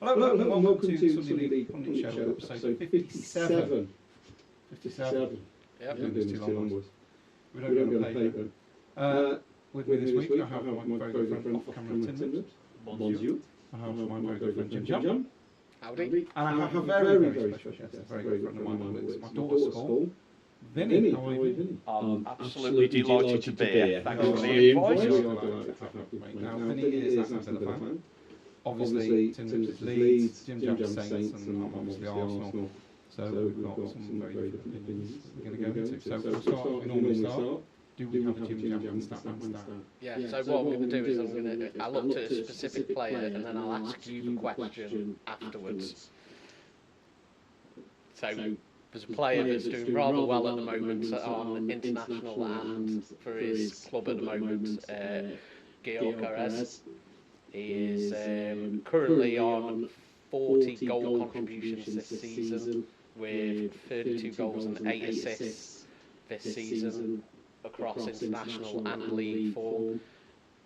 Hello and welcome to Sundaypundits Show, episode 57. 57. Yep. Doing this too long, boys. We don't go on paper. With me this week, I have my very good friend off-camera Tim. Bonjour. I have my very good friend Jim. Howdy. And I have a very special guest, a very good friend of mine. It's my daughter's school. Vinny, how are you, Vinny? I'm absolutely delighted to be here. Thanks for the invite. Now, Vinny is Aston Villa fan. Obviously, Tim lives Leeds, Jim Jam's Saints, and I'm obviously Arsenal. So we've got some very different opinions we're going to go into. So we'll start, we normally start. Do we have a Jim Jam stat? Yeah, so what I'm going to do is I'll look at a specific player and then I'll ask you the question afterwards. So there's a player that's doing rather well at the moment on international and for his club at the moment, Gil Perez. He is currently on 40 goal contributions this season with 32 goals and 8 assists this season across international and league form.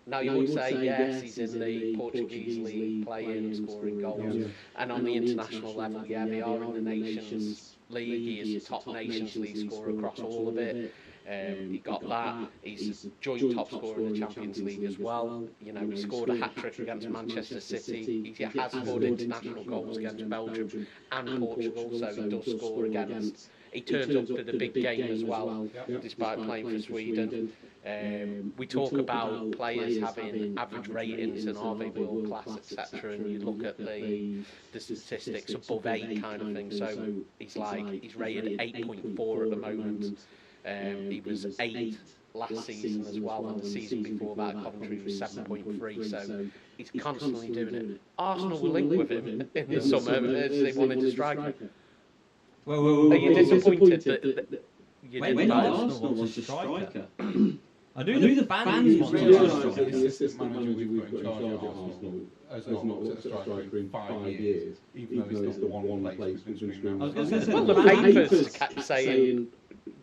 Now you would say yes, he's in the Portuguese league playing, scoring goals, and on the international level, yeah, they are in the Nations League. He is the top Nations League scorer across all of it. He got that. He's joint top scorer in the Champions League as well. You know, he scored a hat-trick against Manchester City. He has scored international goals against Belgium and Portugal, so he does score against. He turns up for the big game as well, despite playing for Sweden. We talk about players having average ratings and are they world class, etc. And you look at the statistics above 8 kind of thing. So he's rated 8.4 at the moment. He was 8 last season as well, and the season before that Coventry was 7.3, so he's constantly doing it. Arsenal were linked with him in the summer as they wanted a striker. Are you disappointed that you didn't buy Arsenal was a striker? I knew the fans wanted realise a that striker. the assistant manager we've got in charge of Arsenal has not looked at a striker in 5 years, even though it's the one place we've been screaming. I was going to say, Well, the papers kept saying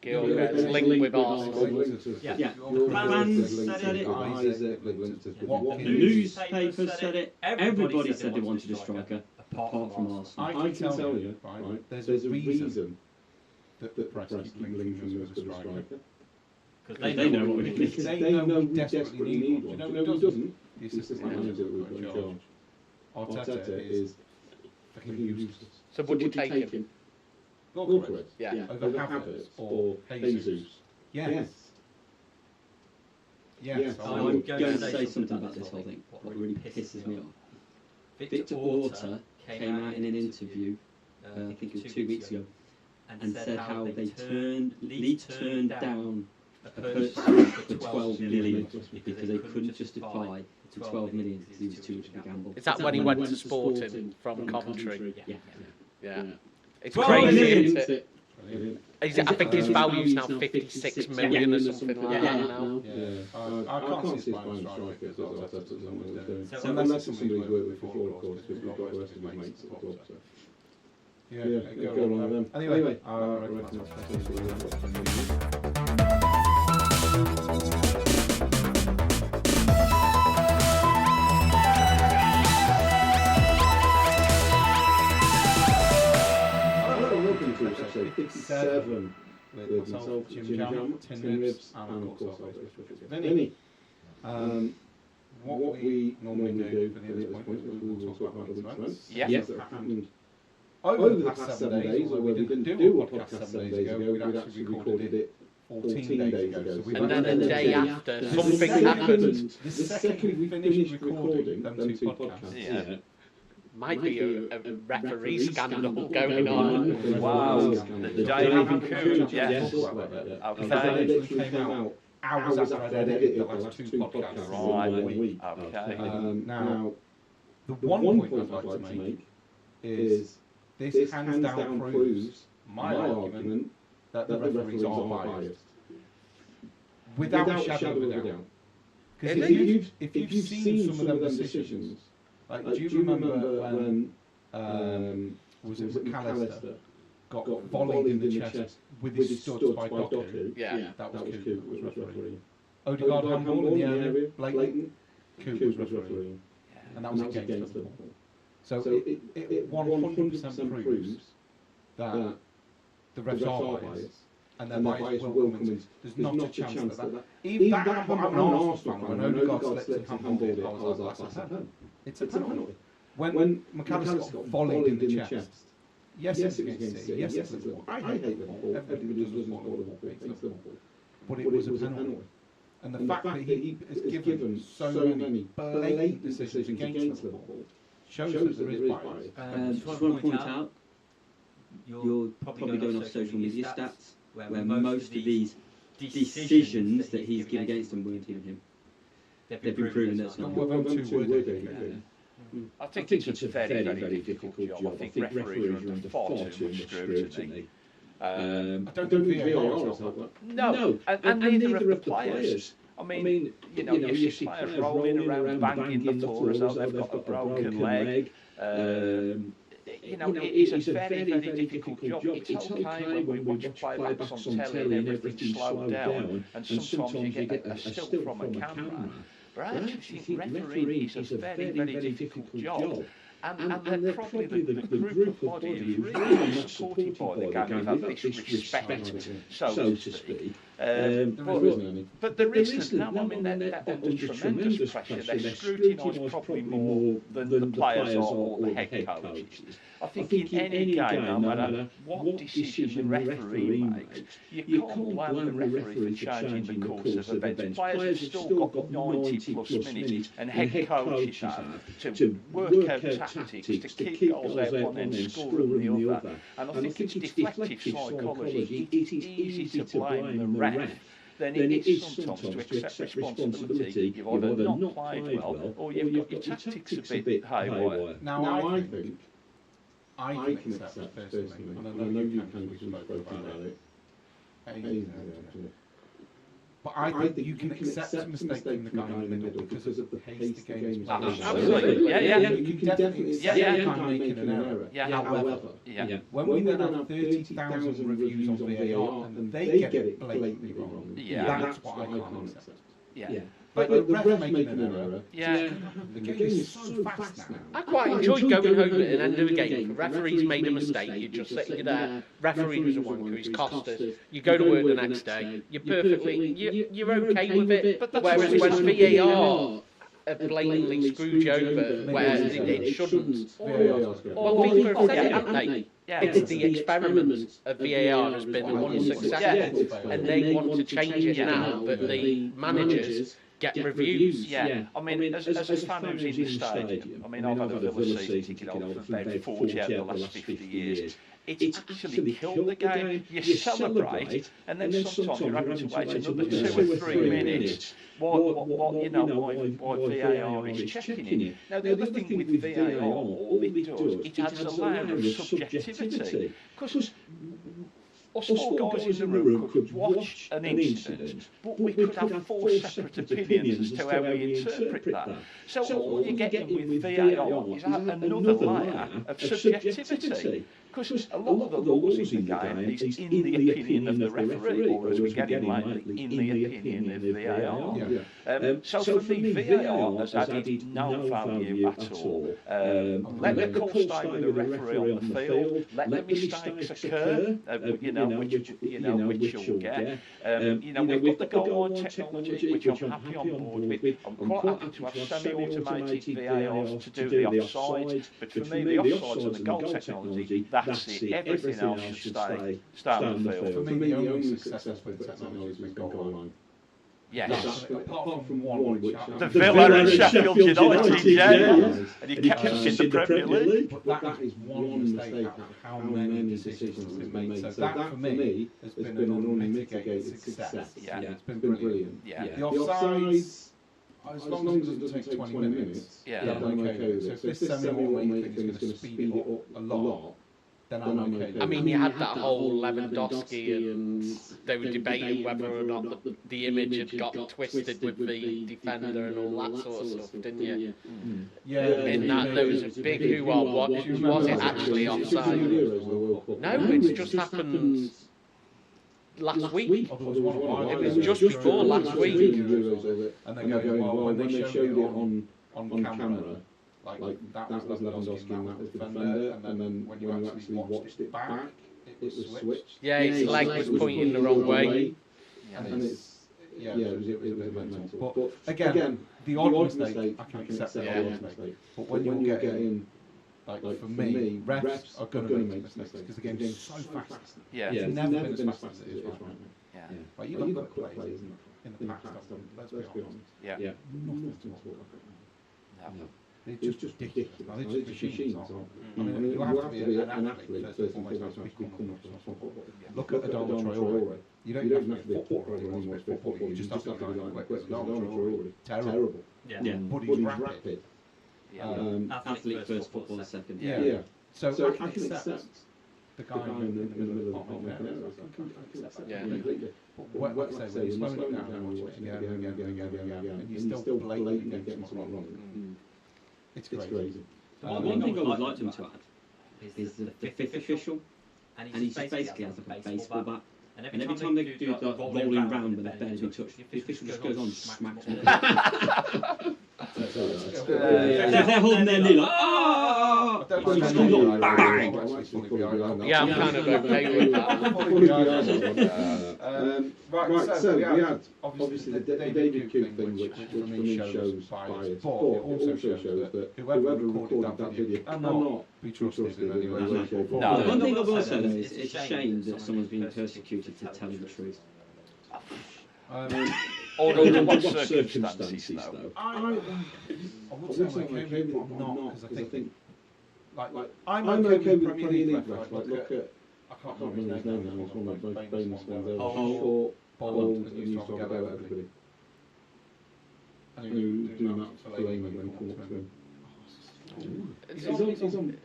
Gil gets linked with Arsenal. Yeah. Fans said it. What The newspapers said it. Everybody said they wanted a striker, apart from Arsenal. I can tell you, right, there's a reason that the press keep linking us with a striker. Because they know what we need. Because they know we desperately need one. Do you know who doesn't? The assistant manager that we've got in charge. Arteta is fucking useless. So would you take him? Gorkarez. Yeah. Over Havertz or Jesus. Yes. Yes. I'm going to say something about this whole thing. What really pisses me off. Victor Orta came out in an interview, I think it was 2 weeks ago, and said how Leeds turned down a purchase for 12 million because they couldn't justify the 12 million because he was too much of a gamble. Is that when he went to Sporting from Coventry? Yeah. It's 12 crazy, million. isn't it? I think his value's now 56 million or something like that now. I can't see us buying a striker because Arteta's on what he's doing. So Unless somebody's worked with before, of course, because we've got the rest of his mates at the club. So. Yeah, go on with them. Anyway, I reckon that's episode 57 with myself, Jim Jam, Tin Ribs, and of course our special Vinny. What we normally do for the end of this point is we will talk about the week's events that happened over the past 7 days, although we didn't do a podcast 7 days ago, we'd actually recorded it 14 days ago. So And then a day after, something happened. The second we finished recording them 2 podcasts, Might be a referee scandal going on. Wow. The day having coup, yes. Okay. It literally came out hours after I'd edited the last 2 podcasts in 1 week. Okay. Now, the one point I'd like to make is this hands down proves my argument that the referees are biased. Without a shadow of a doubt. Because if you've seen some of them decisions, like, do you remember when was it McAllister got volleyed in the chest with his studs by Doku? Yeah. That was Coop that was refereeing. Odegaard handball in the area, blatant. Coop was refereeing. And that was against Liverpool. So it 100% proves that the refs are biased, and their bias will come in. There's not a chance that even that happened when Arsenal fan, when Odegaard slipped and handballed it, I was like, that's a penalty. It's a penalty. When McAllister got volleyed in the chest, yes, it's against City, yes, it's Liverpool. I hate Liverpool. Everybody does want Liverpool, hates Liverpool. But it was a penalty. And the fact that he has given so many blatant decisions against Liverpool shows that there is bias. Just want to point out, you're probably going off social media stats, where most of these decisions that he's given against them weren't even him. They've been proven that's not him. I think it's a very, very difficult job. I think referees are under far too much scrutiny. I don't think VAR has helped that. No, and neither of the players. I mean, you see players rolling around, banging the floor as though they've got a broken leg. It's a very, very difficult job. It's okay when we watch playbacks on telly and everything's slowed down, and sometimes you get a still from a camera. But I actually think refereeing is a very, very difficult job. And they're probably the group of body is really much supported by the game with this respect, so to speak. But there isn't now. I mean, they're under tremendous pressure. They're scrutinised probably more than the players or the head coaches. I think in any game, no matter what decision the referee makes, you can't blame the referee for changing the course of events. Players have still got 90 plus minutes, and head coaches have to work out tactics, to keep goals out one end, score in the other. And I think it's deflective psychology. It's easy to blame the ref than it is sometimes to accept responsibility. You've either not played well, or you've got your tactics a bit haywire. Now I can accept personally, and I know you can, because we've spoken about it. But I think you can accept a mistake from the guy in the middle because of the pace the game is playing. Absolutely, yeah. You can definitely accept time making an error. However, when we then have 30,000 reviews on VAR and they get it blatantly wrong, that's what I can't accept. But the ref making an error. The game is so fast now. I quite enjoy going home at the end of the game. If the referee's made a mistake, you're just sitting there. Referee was a wanker, he's cost us. You go to work the next day, you're perfectly, you're okay with it. Whereas when VAR blatantly screwed you over where it shouldn't. Well, FIFA have said it, haven't they? It's the experiment of VAR has been unsuccessful, and they want to change it now, but the managers get reviews. I mean, as a fan who's in the stadium, I mean, I've had a Villa season ticket for about 40 out of the last 50 years. It's actually killed the game. You celebrate, and then sometimes you're having to wait another 2 or 3 minutes. Why VAR is checking you. Now, the other thing with VAR, all it does, it adds a layer of subjectivity. Because us four guys in the room could watch an incident, but we could have 4 separate opinions as to how we interpret that. So all you're getting with VAR is another layer of subjectivity. Because a lot of the laws in the game is in the opinion of the referee, or as we get in lately, in the opinion of VAR. So for me, VAR has added no value at all. Let the call stay with the referee on the field. Let the mistakes occur, which you'll get. We've got the goal line technology, which I'm happy on board with. I'm quite happy to have semi-automated VARs to do the offsides, but for me, the offsides and the goal technology, that's it. Everything else should stay on the field. For me, the only success with technology has been goal line. Yes. Apart from one, which the Villa and Sheffield United, and you kept us in the Premier League. But that is one mistake out of how many decisions have been made. So that for me has been an unmitigated success. It's been brilliant. The offsides, as long as it doesn't take 20 minutes, I'm okay with it. So if this semi-automated thing is going to speed it up a lot, then I'm okay. I mean, you had that whole Lewandowski, and they were debating whether or not the image had got twisted with the defender and all that sort of stuff, didn't you? In that there was a big hoo-ha. Was it actually offside? No, it's just happened last week. It was just before last week. And they're going, well, when they showed it on camera, like that was Lewandowski and that was the defender, and then when you actually watched it back, it was switched. Yeah, his leg was pointing the wrong way. And it's it was mental. But again, the odd mistake, I can accept the odd mistake. But when you're getting, like for me, refs are going to make mistakes because the game's so fast. Yeah. It's never been as fast as it is right now. Yeah. Like you've got quick plays in the past, let's be honest. Yeah. Nothing to talk about. No. They're just ridiculous. They're just machines, aren't they? I mean, you have to be an athlete first and foremost to become a footballer. Look at Adama Traore. You don't even have to be a footballer anymore to be a footballer. You just have to be like quick. Adama Traore, terrible. Yeah. But he's rapid. Athlete first, footballer second. Yeah. So I can accept the guy in the middle of the park. Yeah. But like I say, when you're slowing it down and watching it again, and you're still blatantly getting something wrong. It's crazy. One thing I would like them to add is the fifth official, and he basically has like a baseball bat. And every time they do that rolling round when they've barely been touched, the official just goes on and smacks them. They're holding their knee like, oh! Yeah, I'm kind of okay with that. Right, so we had obviously the David Coop thing, which for me shows bias, but it also shows that whoever recorded that video cannot be trusted in any way, shape or form. No. One thing I will say is it's a shame that someone's being persecuted for telling the truth. Under what circumstances, though? I would say I'm okay with it, but I'm not, because I think, like, I'm okay with Premier League refs. Like, look at, I can't remember his name now, he's one of the most famous ones ever. Short, bold, and used to have a go at everybody. And he was doing that for Amy when he came up to him. He's on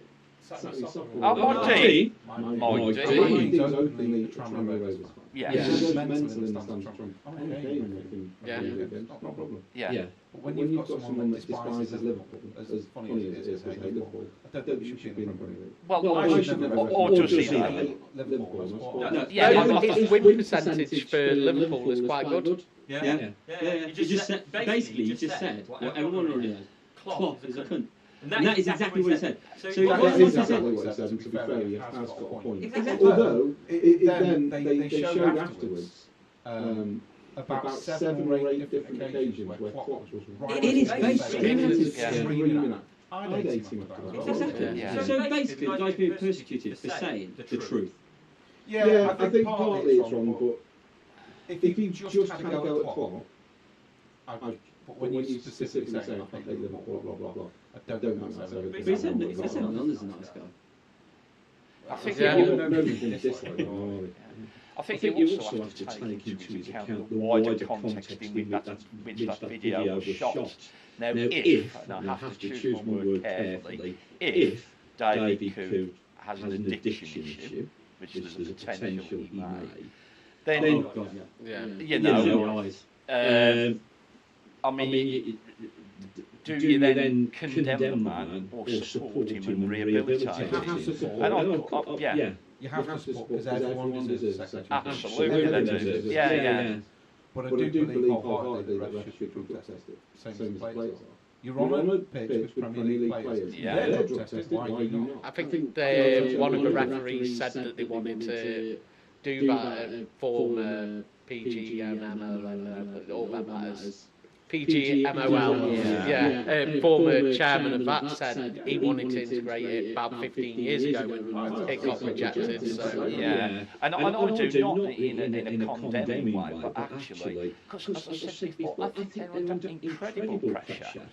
Oh, Monty! Monty. He's openly trying to raise. Yeah. He's mental in the stance of Trump. Okay, Yeah. It's not a problem. Yeah. But when you've got someone that despises Liverpool, as funny as it is, hate Liverpool, I don't think you should be in the Premier League. Well, I should never or just see that. Liverpool. Yeah, the win percentage for Liverpool is quite good. Yeah. You just said, basically, you just said what everyone already knows. Klopp is a cunt. And that is exactly what he said. So That is exactly what he said, and to be fair, he has got a point. Although, then they showed afterwards about 7 or 8 different occasions where Klopp was right. It is basically screaming at. I'd hate him for that. Exactly. Yeah. So basically, the guy's being persecuted for saying the truth. Yeah, I think partly it's wrong, but if he just had a go at Klopp, but when you specifically say, I hate Liverpool, blah, blah, blah, I don't think that's a good But he said Ronaldo's a nice guy. I think Yeah. I think you also have to take into account the wider context in which that video was shot. Now, if, and I have to choose my word carefully, if David Coop has an addiction issue, which there's a potential he may, then, you know, I mean, do you then condemn the man or support him and rehabilitate him? Yeah. You have to support because everyone deserves a second chance. Absolutely, they do. Yeah. But I do believe wholeheartedly that refs should drug test it, same as players are. You're on a pitch with Premier League players. Yeah. They're drug tested, why are you not? I think one of the referees said that they wanted to do that at former PGML, all that matters. PGMOL, former chairman of that said he wanted to integrate it about 15 years ago when it got rejected. So Yeah, and I do not in a condemning way, but actually, because as I said before, I think they're under incredible pressure.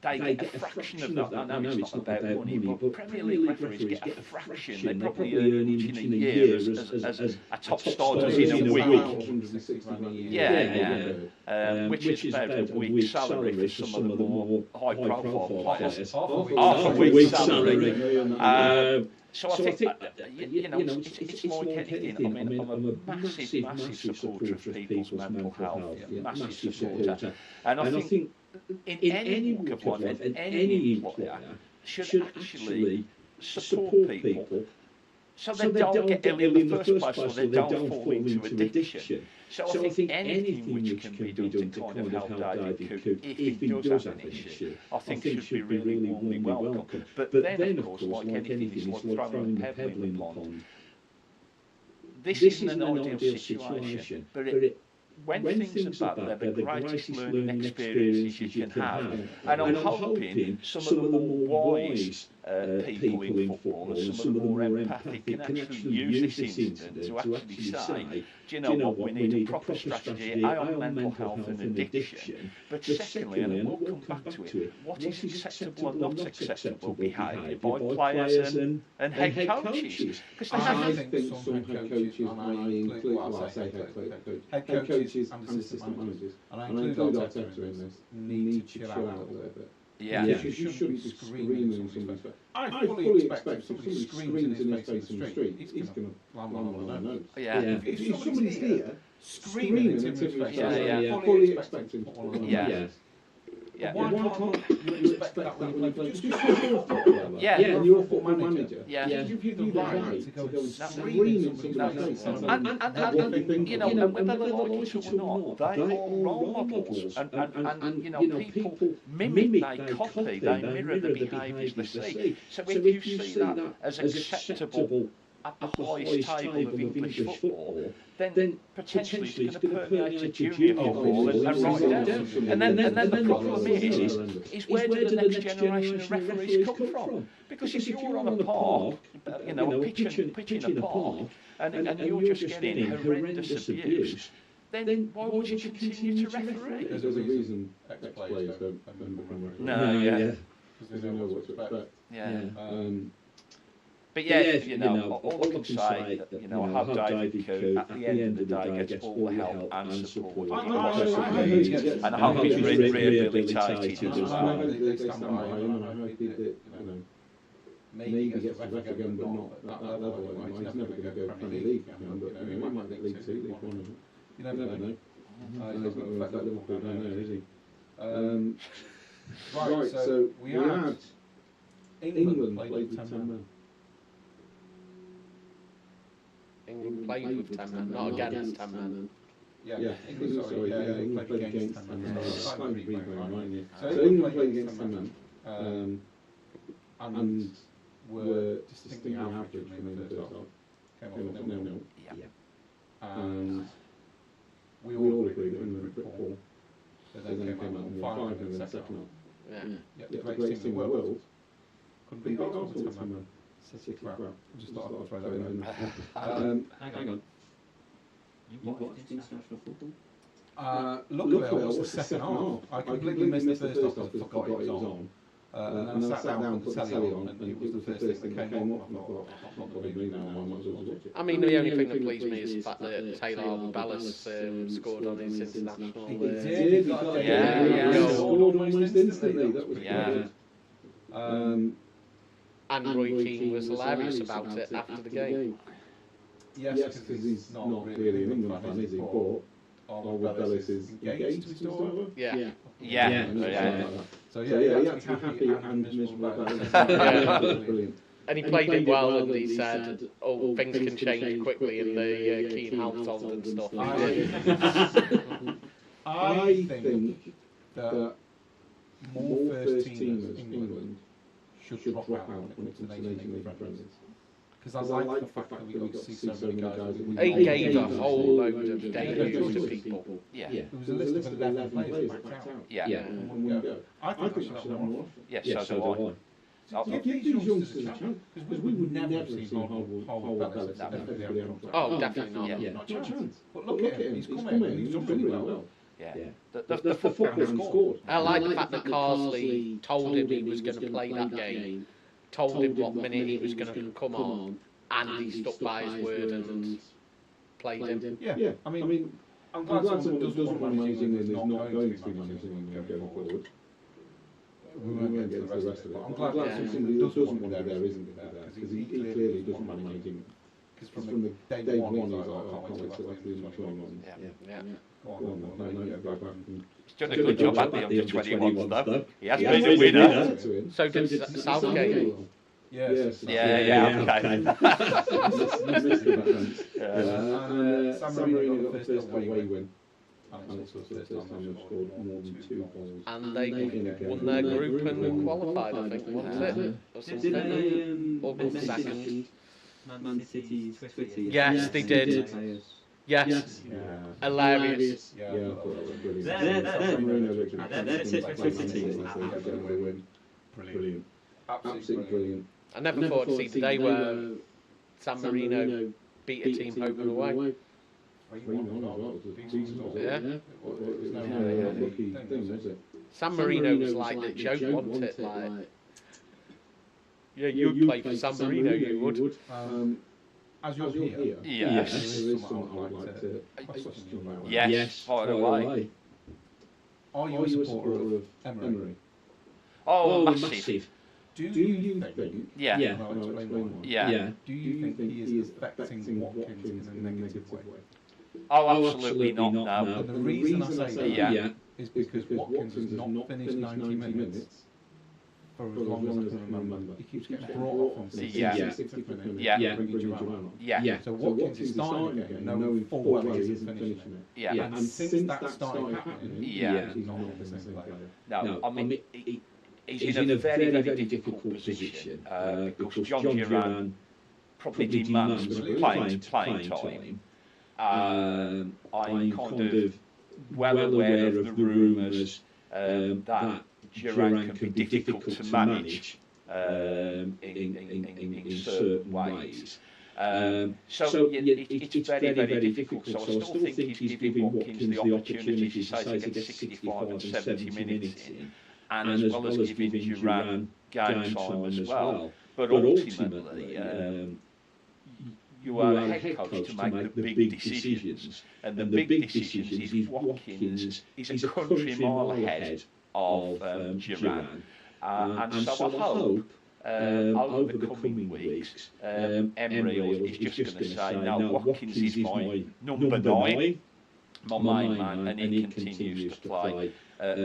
They get a fraction of that. I know it's not about money, but Premier League referees get a fraction. They probably earn each in a year as a top star does in a week. Yeah. Which is about a week's salary for some of the more high-profile players. Half a week's salary. So I think, it's like anything. I mean, I'm a massive supporter of people's mental health, massive supporter. And I think in any walk of life, any employer should actually support people so they don't get ill in the first place, so they don't fall into addiction. So I think anything which can be done to kind of help David Cook, if he does have an issue, I think should be really warmly welcome. But then, of course, like anything, it's like throwing a pebble in the pond. This isn't an ideal situation, but when things are bad, they're the greatest learning experiences you can have. And I'm hoping some of the more wise people in football and some of the more empathic can actually use this incident to actually say, do you know what, we need a proper strategy, on mental health and addiction, but secondly, and we'll come back to it, what is acceptable and not acceptable behaviour by players and head coaches? Because I think some head coaches, and I include, well, I say head coaches and assistant managers, and I include Arteta in this, need to chill out a little bit. Yeah. You shouldn't be screaming in somebody's face. I fully expect if somebody screams in his face in the street, he's going to land on the nose. Yeah. If somebody's here screaming in his face, I fully expect him to fall on the nose. Yeah. Why can't you expect that when you play? Just you're a footballer. Yeah. And you're a football manager. Yeah. Give you the right to go and scream in somebody's face. And you know, whether they like it or not, they are role models. And you know, people mimic, they copy, they mirror the behaviours they see. So if you see that as acceptable at the highest table of English football, then potentially it's going to permeate to junior football and right down. And then the problem is where do the next generation of referees come from? Because if you're on a park, you know, pitching a park, and you're just getting horrendous abuse, then why would you continue to referee? There's a reason ex-players don't become referees. No, yeah. Because they know what to expect. Yeah. But yeah, you know, all I can say, you know, I have David Cook at the end of the day gets all the help and support he needs, and I hope he's rehabilitated as well. I hope they stand by him, and I hope that, you know, maybe gets the ref again, but not at that level. He's never going to go Premier League, but you know, he might get League 2, League 1. You never know. He's not going to affect Liverpool down there, is he? Right, so we had England played with 10 men. England played with 10 men, not against 10 men. Yeah, England played against 10 men. So England played against 10 men, and were distinctly average from the first half. Came off 0-0. And we all agreed that England were poor. So then came out and won 5 in the second half. Yeah, the greatest team in the world couldn't beat Arsenal with 10 men. Just thought I'd throw that in there. Hang on. You watched international football? Luckily, I watched the second half. I completely missed the first half because I forgot it was on. And then I sat down, put the telly on, and it was the first thing that came off. And I thought, I'm not going to do that now, I might as well watch it. I mean, the only thing that pleased me is the fact that Taylor Ballas scored on his international. He did. He scored almost instantly. That was good. And Roy Keane was hilarious about it after the game. Yes, because he's not really an England fan, is he? But Arnold Bellis is engaged to his daughter. Yeah. So yeah, he had to be happy and miserable about it. Brilliant. And he played it well, and he said, "Oh, things can change quickly in the Keane household and stuff." I think that more first teamers England should drop out when it comes to Nation League friendlies. Because I like the fact that we got to see so many guys. He gave a whole load of debuts to people. Yeah. There was a list of 11 players backed out. Yeah. In one go. I think we should have more often. Yes, so do I. Give these youngsters a chance, because we would never have seen Harwood Bellis. Oh, definitely not. Not a chance. But look at him, he's coming, he's done really well. Yeah. The footballer scored. I like the fact that Carsley told him he was going to play that game, told him what minute he was going to come on, and he stuck by his word and played him. Yeah. I mean, I'm glad someone who doesn't want to manage England is not going to be managing England going forward. We won't get into the rest of it. I'm glad somebody who doesn't want to be there isn't there, because he clearly doesn't want to manage England. Because from the day one, he's like, I can't wait till after the 21. Yeah. Go on, go back and... He's done a good job at the under-21s though. He has been a winner. So did Southgate. Yes. Yeah, okay. And San Marino got the first away win. And it's also the first time they've scored more than 2 goals. And they won their group and qualified, I think, wasn't it? Or something. Or got second. Man City's Twitter. Yes, they did. Yes. Hilarious. Yeah, I thought that was brilliant. Their Twitter team. Brilliant. Absolutely brilliant. I never thought to see the day where San Marino beat a team home and away. 3-1 as well. It was a decent result. Yeah. It was no lucky thing, was it? San Marino was like the joke, wasn't it? Like, yeah, you'd play for San Marino, you would. As you're here, Yes. there is something I would like to question you about. Yes, fire away. Are you a supporter of Emery? Oh, massive. Do you think? Yeah. And I'll explain why. Yeah. Do you think he is affecting Watkins in a negative way? Oh, absolutely not. No. And the reason I say Yeah. that is because Watkins has not finished 90 minutes for as long as I can remember. He keeps getting brought off on 60th minute, Yeah. bringing Duran on. Yeah. So Watkins is starting again, knowing full well he isn't finishing it. Yeah. And since that started happening, Yeah. he's not the same player. No, I mean, he's in a very, very difficult position because John Duran probably demands playing time. I'm kind of well aware of the rumours that Duran can be difficult to manage in certain ways. So it's very, very difficult. So I still think he's giving Watkins the opportunity to say to get 65 and 70 minutes in, and as well as giving Duran game time as well. But ultimately, you are a head coach to make the big decisions, and the big decisions is Watkins is a country mile ahead of Duran, and so I hope over the coming weeks Emery is just going to say, no, Watkins is my number 9, my main man, and he continues to play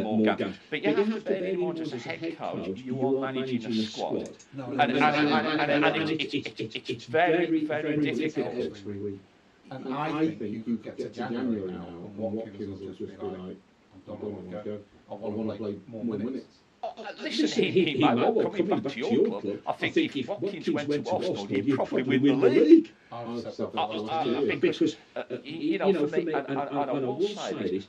more games. But you have to bear in mind, as a head coach, you are managing a squad, and it's very, very difficult. And I think you could get to January now, and Watkins will just be like, I don't want to go. I want to play more minutes. Listen, he might well coming back to your club. I think if Watkins went to Arsenal, he'd probably win the league. Because, for me, and I will say this,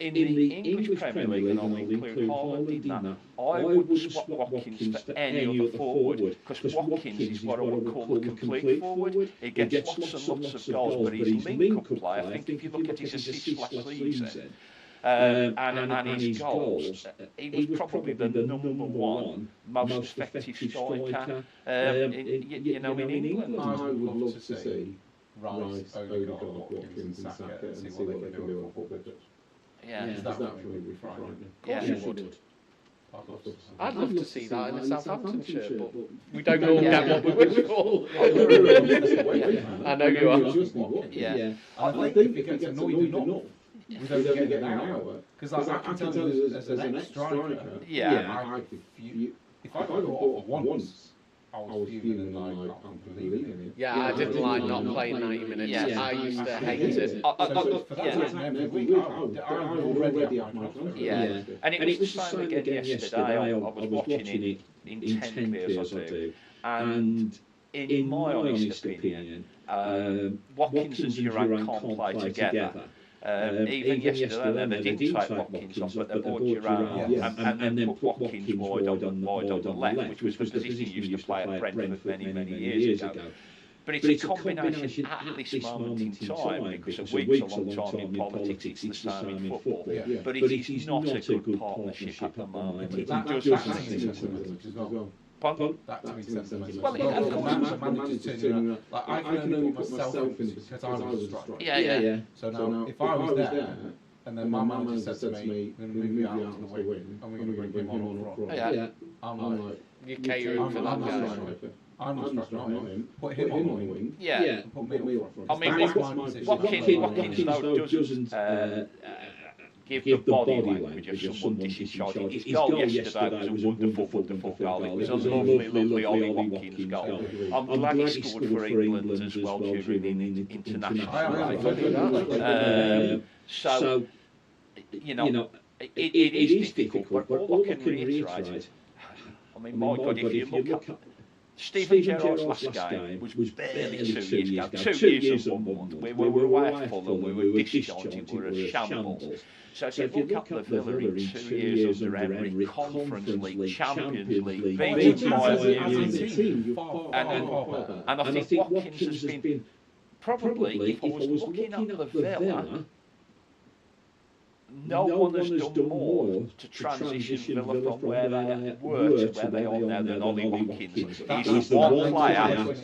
in the English Premier League, and I'll include Haaland in that, I wouldn't swap Watkins for any other forward, because Watkins is what I would call the complete forward. He gets lots and lots of goals, but his link-up play, I think if you look at his assists last season, and his goals, he was probably the number 1 most effective striker in England. I would love to see Rice, Odegaard, Watkins and Saka and see what they can do on football pitch. Yeah. Is that really be frightening? Yeah, you would. I'd love to see that in a Southampton shirt, but we don't all get what we wish for. I know you are. Yeah. I think if he gets annoyed enough, we don't get that out. Because I can tell you as an ex-striker, if I got brought off once, I was feeling like I can't believe it. Yeah, I didn't like not playing 90 minutes. Yeah. I used to hate it. So for that to happen every week, I would already have my transfer. Yeah. And it was the same again yesterday. I was watching it intently as I do. And in my honest opinion, Watkins and Duran can't play together. Even yesterday, they didn't take Watkins off, but they brought Duran on and then put Watkins wide on the left, which was the position he used to play at Brentford many years ago. But it's a combination at this moment in time, because a week's a long time in politics, it's the same in football. But it is not a good partnership at the moment. That to me sentiment. Well, the manager's turning around. Like, I can only put myself in because I was a striker. Yeah. So now, if I was there, and then my manager said to me, we're going to move you out to the wing, and we're going to bring him on up front. Yeah. I'm like, You're catering for that guy. I'm not striker, not him. Put him on the wing. Yeah. And put me up front. I mean, Watkins though doesn't give the body language of someone discharging. His goal yesterday was a wonderful, wonderful goal. It was a lovely, lovely Ollie Watkins goal. I'm glad he scored for England as well during the international break. So, you know, it is difficult, but all I can reiterate, I mean, my God, if you look at Stephen Gerrard's last game was barely 2 years ago. 2 years and 1 month. We were away at Fulham, we were discharging, we were a shambles. So if you look at the Villa in 2 years under Emery, Conference League, Champions League, beating Bayern Munich, and I think Watkins has been, probably, if I was looking at the Villa, no one has done more to transition Villa from where they were to where they are now than Ollie Watkins. He's the one player.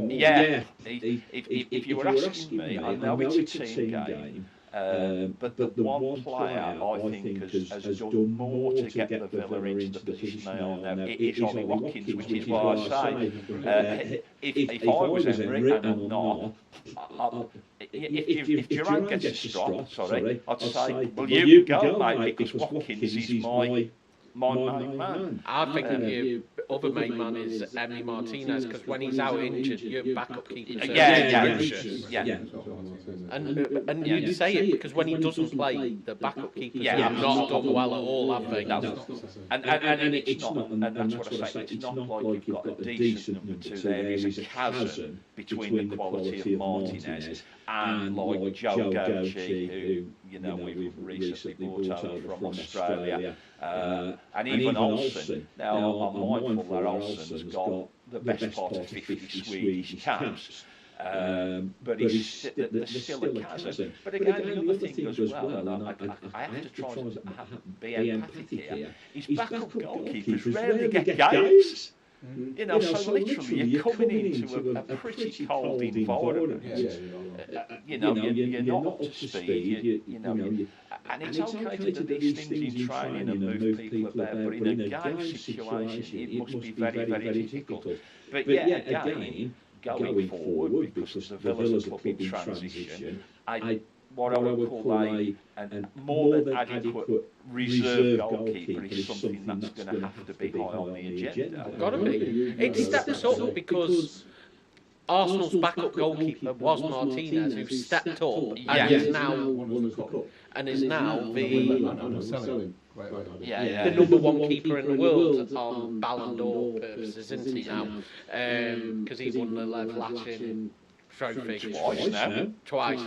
Yeah, if you were asking me, I know it's a team game. But the one player I think has done more to get the Villa into the position they are now, it is Ollie Watkins, which is why I say, if I was Emery, and I'm not, if Durant gets a strop, I'd say, well, you go, mate, because Watkins is my main man. I think your other main man is Emi Martinez, because when he's out injured, your backup keeper is And you say it because when he doesn't play, the backup keepers have not done well at all, have they? And it's not, and that's what I say, it's not like you've got a decent number two there. There's a chasm between the quality of Martinez and like Joe Gochi, who we've recently brought over from Australia, and even Olsen. Now I'm mindful that Olsen's got the best part of 50 Swedish caps. But there's still a chasm. But again, the other thing as well, and I have to try and be empathic here, is backup goalkeepers rarely get games. So literally you're coming into a pretty cold environment. You're not up to speed. And it's okay to do these things in training and move people about, but in a game situation, it must be very, very difficult. But again, going forward, because the Villa's a club in transition, what I would call a more than adequate reserve goalkeeper is something that's going to have to be high on the agenda. Got to be. It steps up because Arsenal's backup goalkeeper was Martinez, who stepped up and is now the number one keeper in the world on Ballon d'Or purposes, isn't he now? Because he won the Lev Latin trophy twice.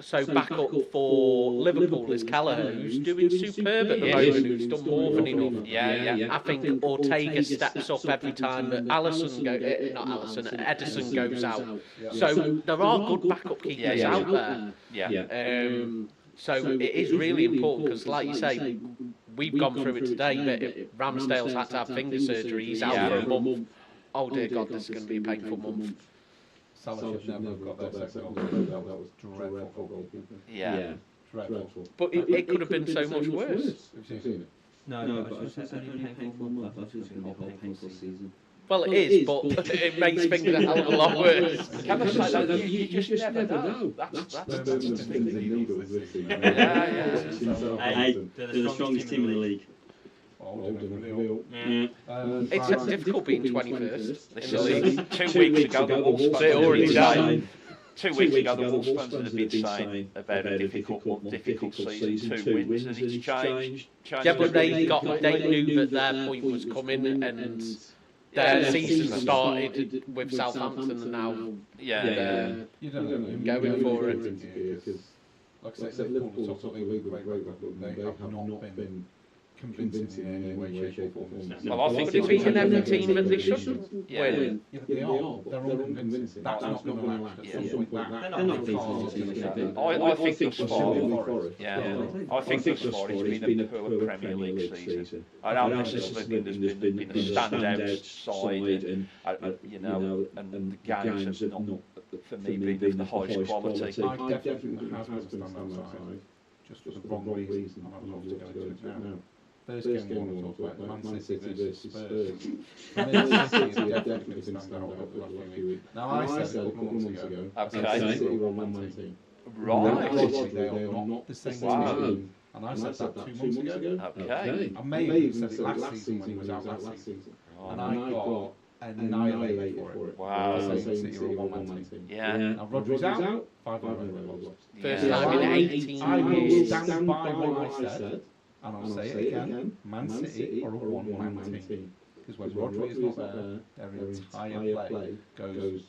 So back up for Liverpool is Kelleher, who's doing superb at the moment, who's done more than enough. I think Ortega steps up every time that Edison goes out. So there are good backup keepers out there. So it is really important because, like you say, we've gone through it today, but Ramsdale's had to have finger surgery. He's out for a month. Oh dear God, this is going to be a painful month. Salah should never have got that second goal. That was dreadful. Dreadful. But it could have been so much worse. Have you seen it? No, but it's only a painful month. I thought it was going to be a whole painful season. Well, it is, but it makes things a hell of a lot worse. Can I say that? You just never know. That's the thing. They're the strongest team in the league. It's difficult being 21st. This is 2 weeks ago, the Wolves fans already saying. 2 weeks ago, the Wolves fans had been saying a very difficult season, 2 wins, and it's changed. Yeah, but they knew that their point was coming, and their season started with Southampton, and now going for it. Like I said, Liverpool top of the league with a great record. They have not been convincing in any way, shape or form. Well, I think they're beating every team that they shouldn't win. Yeah, they are. They're unconvincing. That's not going to last. They're not beating I think thus far, I think thus far it's been a poor Premier League season. I don't necessarily think there's been a standout side, and the games have not, for me, been of the highest quality. I definitely have had a standout side, just for the wrong reason. I'd love to go into it now. First game we want to talk about Man City versus Spurs. Man City has definitely been standout over the last few weeks. Now I said a couple of months ago, Okay. City won 1-19. Right. Logically, they are not the same Wow. team. And I said that 2 months ago. Okay. I may have even said it last season when he was out last season. And I got annihilated for it. Wow. Saying City are a one-man team. Yeah. Now Rodri's out, 5-0 lost. First Yeah. time in 18 I will years. stand by what I said, and I'll say it again. Man City are a one-man team. Because when Rodri is not there, their entire play goes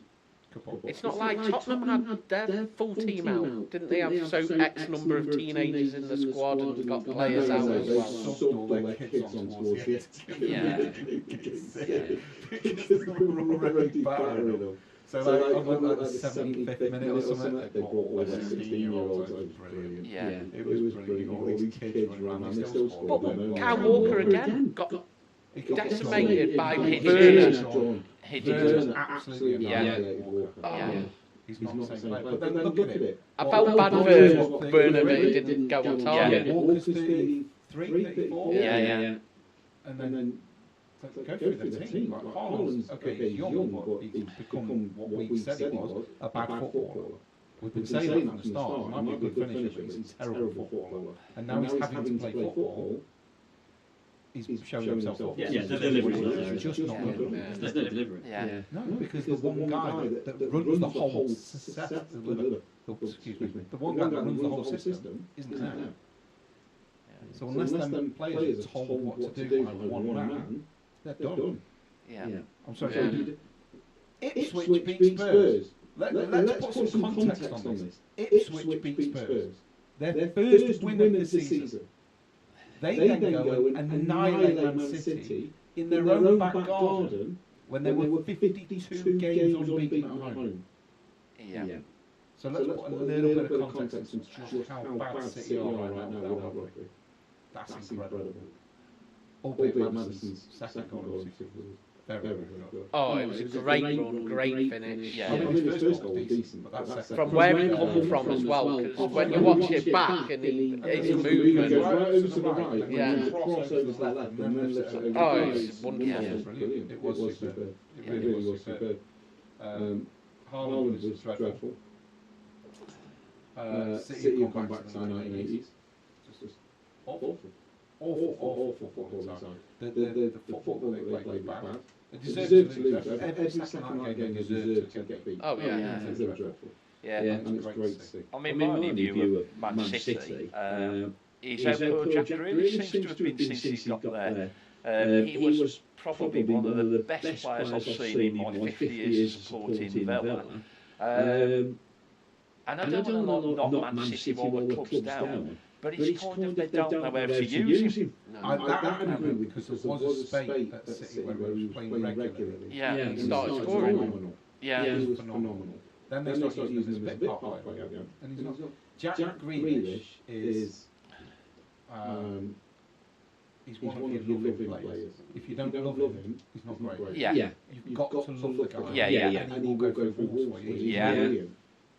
kaput. It's not like Tottenham had their full team out. Didn't they have so X number of teenagers in the squad and got players out as They well? subbed all their kids on towards the end. Yeah. Because they were already battering them. So like, I went like the 75th minute or something, they brought all their 16-year-olds over. It was brilliant. Yeah. It was brilliant. All these kids running around, they still scored. But Kyle Walker again got decimated by Hitchens. Werner. Hitchens. Absolutely Yeah. annihilated Walker. Yeah. He's not the same player. But then look at it. I felt bad for Werner that he didn't go on target. Walker's 33, 34. Yeah. And then go through the team. Like Haaland's, okay, he's young, but he's become what we said he was, a bad footballer. We've been saying that from the start. He might be a good finisher, but he's a terrible footballer. And now he's having to play football. He's showing himself off. Yeah, the delivery. It's just not good. There's no delivery. Yeah. No, because the one guy that runs the whole system, excuse me, the one guy that runs the whole system isn't there. So unless them players are told what to do by one man, they're done. Yeah. I'm sorry. Yeah. Ipswich beat Spurs. Let's put some context on this. Ipswich beat Spurs. Their first win of the season. They then go and annihilate Man City in their own back garden when they were 52 games unbeaten at home. Yeah. So let's put a little bit of context on just how bad City are right now without Rodri. That's incredible. Albeit Madison's second goal was very good. Oh, it was a great run, great finish. Yeah. I mean, his first goal was decent, but that's second. From where he come from as well, because when you watch it back and his He movement. goes right over to the right, Yeah. and then crosses over to the left, and then lifts it over the Oh, right. it's wonderful. It was brilliant. It was superb. It really was superb. Haaland was dreadful. City have gone back to the 1980s. Just awful football inside. The football that they played was bad. They deserved to lose. Every second night game they deserved to get beat. Oh, yeah. They were dreadful. Yeah. And it's great to see. I mean, my only view of Man City is how poor Jack Grealish seems to have been since he got there. He was probably one of the best players I've seen in my 50 years of supporting Villa. And I don't want to knock Man City all the clubs down, but it's kind of they don't know how to use him. I can agree because there was a spate at City where he was playing regularly. Yeah. He started scoring. Phenomenal. Yeah. He was phenomenal. Then they started using him as a bit part player again. And he's not. Jack Grealish is he's one of your loving players. If you don't love him, he's not great. Yeah. You've got to love the guy. Yeah. And he will go through walls for you. He's Yeah. brilliant.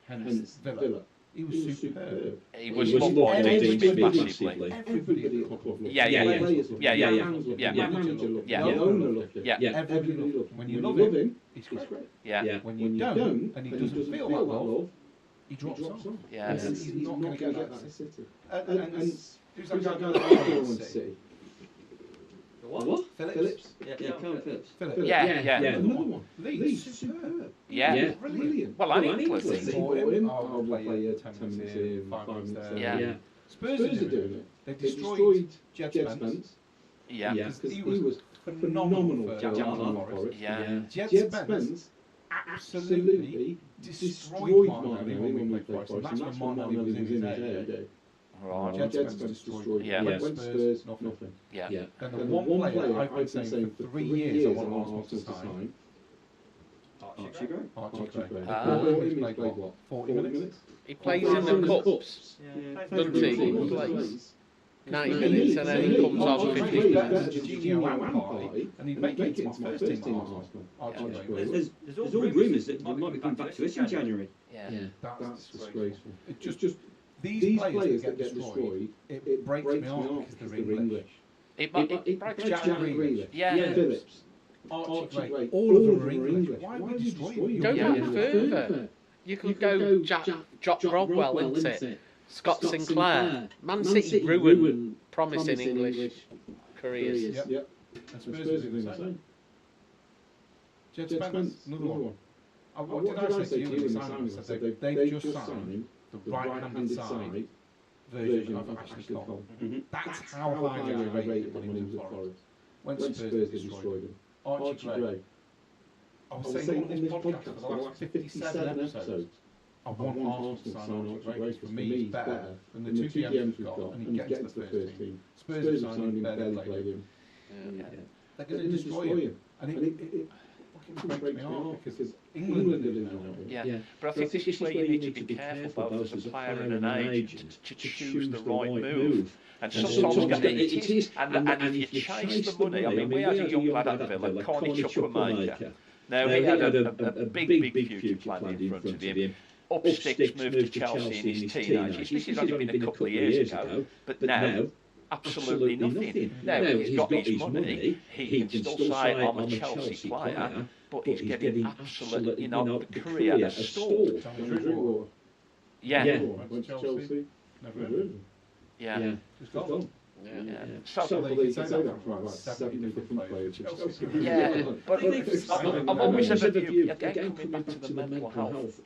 Hence Villa. He was superb. He was loved by the team massively. Everybody at the club loved him. Yeah. The manager loved him. Yeah. The owner loved him. Yeah. Everybody loved him. When you love him, he's great. Yeah. When you don't, and he doesn't feel that love, he drops off. Yeah. He's not going to get that at City. And who's that guy Who's that won City? What? Phillips? Yeah, Calvin Phillips. Phillips. Yeah. Another one. Leeds, superb. Yeah. Brilliant. Well, I think City City. bought him. I'll play 10 minutes here, 5 minutes there. Yeah. Spurs are doing it. They destroyed Jed Spence. Yeah. Because he was phenomenal for Nottingham Forest. Yeah. Jed Spence absolutely destroyed Martinelli when we played Forest, and that's when Martinelli was in his heyday. Right. Jed Spence destroyed. Yeah. Went Spurs, nothing. Yeah. Then the one player I've been saying for 3 years I want Arsenal to sign, Archie Gray. Archie Gray. Ah. He's played what, 40 minutes? He plays in the cups, doesn't he? He plays 90 minutes and then he comes on 15 minutes. And he'd make it into my first team at Arsenal. Archie Gray. There's all rumours that you might be coming back to us in January. Yeah. That's disgraceful. It just these players that get destroyed, it breaks me off because they're English. It breaks Jack Grealish, Yeah. Phillips, Archie Gray, all of them are English. Why would you destroy them? Don't Yeah. go further. You could go Jock Rodwell, isn't it? Scott Sinclair. Man City ruined promising English careers. Yep. And Spurs are doing the same. Jed Spence, another one. What did I say to you in the signing? I said they've just signed the right-hand side version of Ashley Cole. That's how highly I rated when he was at Forest. When Spurs destroyed him. Archie Gray. I was saying on this podcast for the last 57 episodes, I want Arsenal to sign Archie Gray. For me, he's better than the two DMs we've got, and he gets to the first team. Spurs have signed him, barely played him. They're going to destroy him. And it fucking breaks me heart because England did it now. Yeah, but I think this is where you need to be careful both as a player and an agent to choose the right move. And sometimes it is, and if you chase the money, I mean, we had a young lad at Villa, Corny Chukwuemeka. Now, he had a big future planned in front of him. Up sticks, moved to Chelsea in his teenagers. This has only been a couple of years ago, but now, absolutely nothing. Now, he's got his money, he can still say, I'm a Chelsea player, but he's getting absolutely, the career has stalled. Yeah. Went to Chelsea, never heard of him. Yeah. Just gone. Yeah. So they can say that for about 7 different players. Yeah, but I'm always of the view, again, coming back to the mental health,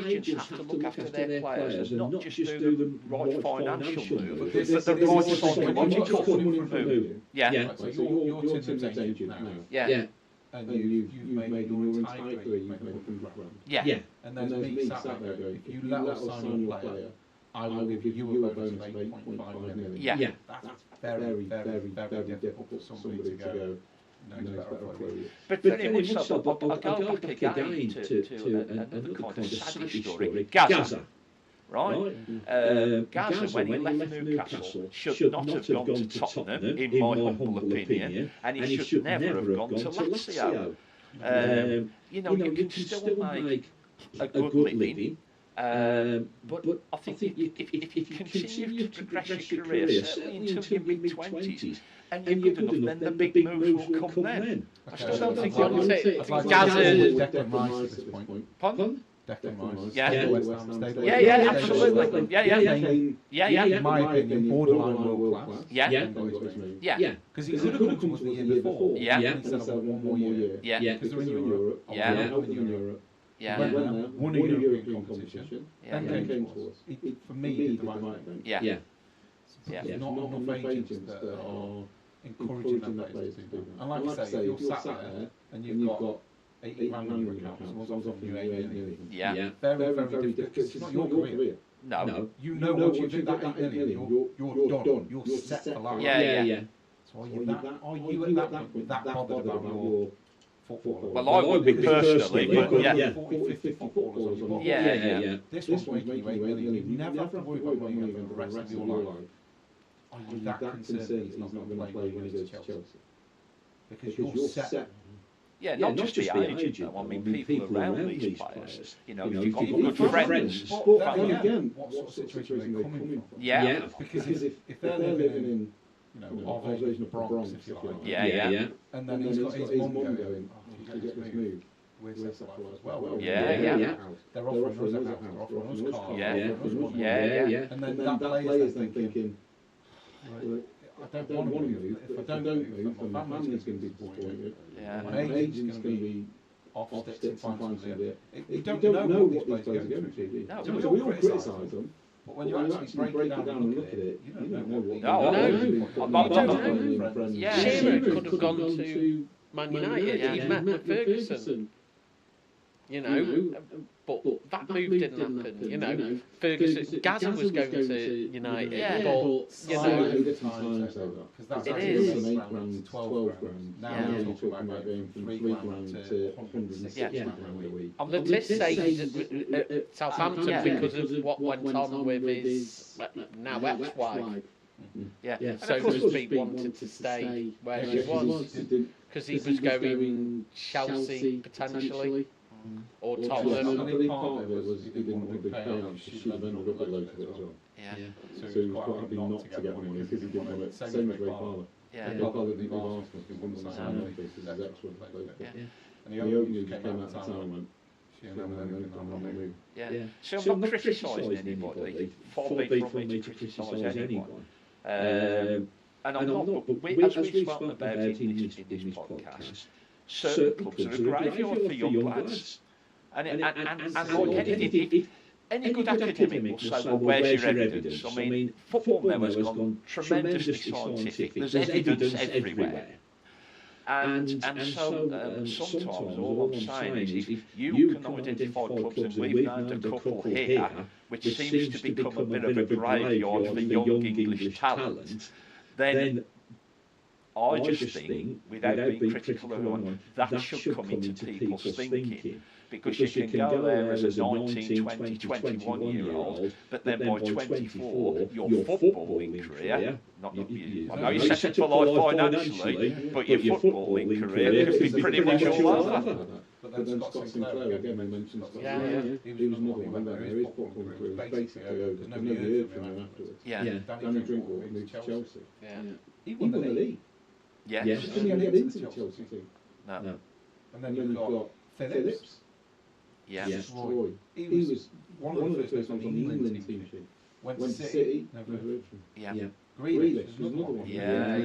agents have to look after their players and not just do the right financial move, but the right psychological move. Yeah. So you're Tim's agent now. Yeah. And you've made your entire career, you've made £100,000. Yeah. And there's me sat there going, if you let us sign your player, I will give you a bonus of 8.5 million. Yeah. That's very difficult for somebody to go, no, it's better for you. But very much so, but I'll go back again to another kind of sad story. Gaza. Right? Gaza, when he left Newcastle, should not have gone to Tottenham, in my humble opinion, and he should never have gone to Lazio. You can still make a good living. But I think if you continue to progress your career, certainly until your mid-20s, and you're good enough, then the big moves will come then. I still don't think Gaza Declan Rice at this point. Pardon? Declan Rice. Yeah, absolutely. Yeah. In my opinion, borderline world class. Yeah. Because he could have come to us the year before. Yeah. And he said, I want one more year. Yeah. Because they're in Europe. Yeah. They're in Europe. Yeah. Won a European competition. Then came to us. For me, he did the right thing. Yeah. There's not enough agents that are encouraging that players to do that. And like I say, if you're sat there and you've got 80 grand on your account, someone's offering you 8 million. Yeah. Very difficult, because it's not your career. No. You know once you do that 8 million, you're done. You're set for life. Yeah. So are you at that point that bothered about your football? Well, I would be personally, but yeah. 40, 50 footballers on Yeah. This one's making you 8 million. You never have to worry about money again for the rest of your life. Are you that concerned he's not going to play when he goes to Chelsea? Because you're set. Yeah, not just the agent, though. I mean, people around these players. If you've got good friends. But then again, what sort of situation are they coming from? Yeah. Because if they're living in, our version of Bronx, if you like. Yeah. And then he's got his mum going, oh, you get this move. We're set for life as well. Yeah. They're offering us a house, they're offering us cars, Yeah. they're offering us money. Yeah. And then that player's then thinking, I don't want to move. If I don't move, then my family's going to be disappointed. Yeah. My agent's going to be off sticks and find somebody. You don't know what these players are going through. No. So we all criticise them, but when you actually break it down and look at it, you don't know what they're No. Yeah. Shearer could have gone to Man United. He met Ferguson. But that move didn't happen. Ferguson, Gaza was going to United, but it is 8 grand, 12 grand. Now you're talking about going from 3 grand to 160 grand a week. on the list say at Southampton because of what went on with his now ex-wife. Yeah. So must be wanted to stay where he was because he was going Chelsea potentially. Or Tottenham. I think part of it was he didn't want a big payout. She should have ended up with loads of it as well. Yeah. So he was quite happy not to get money because he didn't want it. Same with Ray Parlour. Ray Parlour didn't leave Arsenal because he wouldn't sign anything because his ex was both. And he opened came out of town and went, you know, with anything on the move. Yeah. Yeah. So I'm not criticising anybody. Far be from me to criticise anyone. And I'm not, but as we've spoken about in this podcast, certain clubs are a graveyard for young lads. And like anything, if any good academic will say, well, where's your evidence? I mean, football now has gone tremendously scientific. There's evidence everywhere. And so sometimes all I'm saying is if you can identify clubs, and we've named a couple here, which seems to become a bit of a graveyard for young English talent, then I just think, without being critical of anyone, that should come into people's thinking. Because you can go there as a 19, 20, 21-year-old, but then by 24, your footballing career, not your, I know you're set up for life financially, but your footballing career could be pretty much all over. But then Scott Sinclair again mentions that he was another one there. His footballing career was basically over. There's no heard from him afterwards. Danny Drinkwater moved to Chelsea. He won the league. Yeah. Just didn't get into the Chelsea team. No. And then you've got Phillips. Yeah. Roy. He was one of the first ones on the England team sheet. Went to City, never heard from him. Yeah. Grealish was another one. Yeah.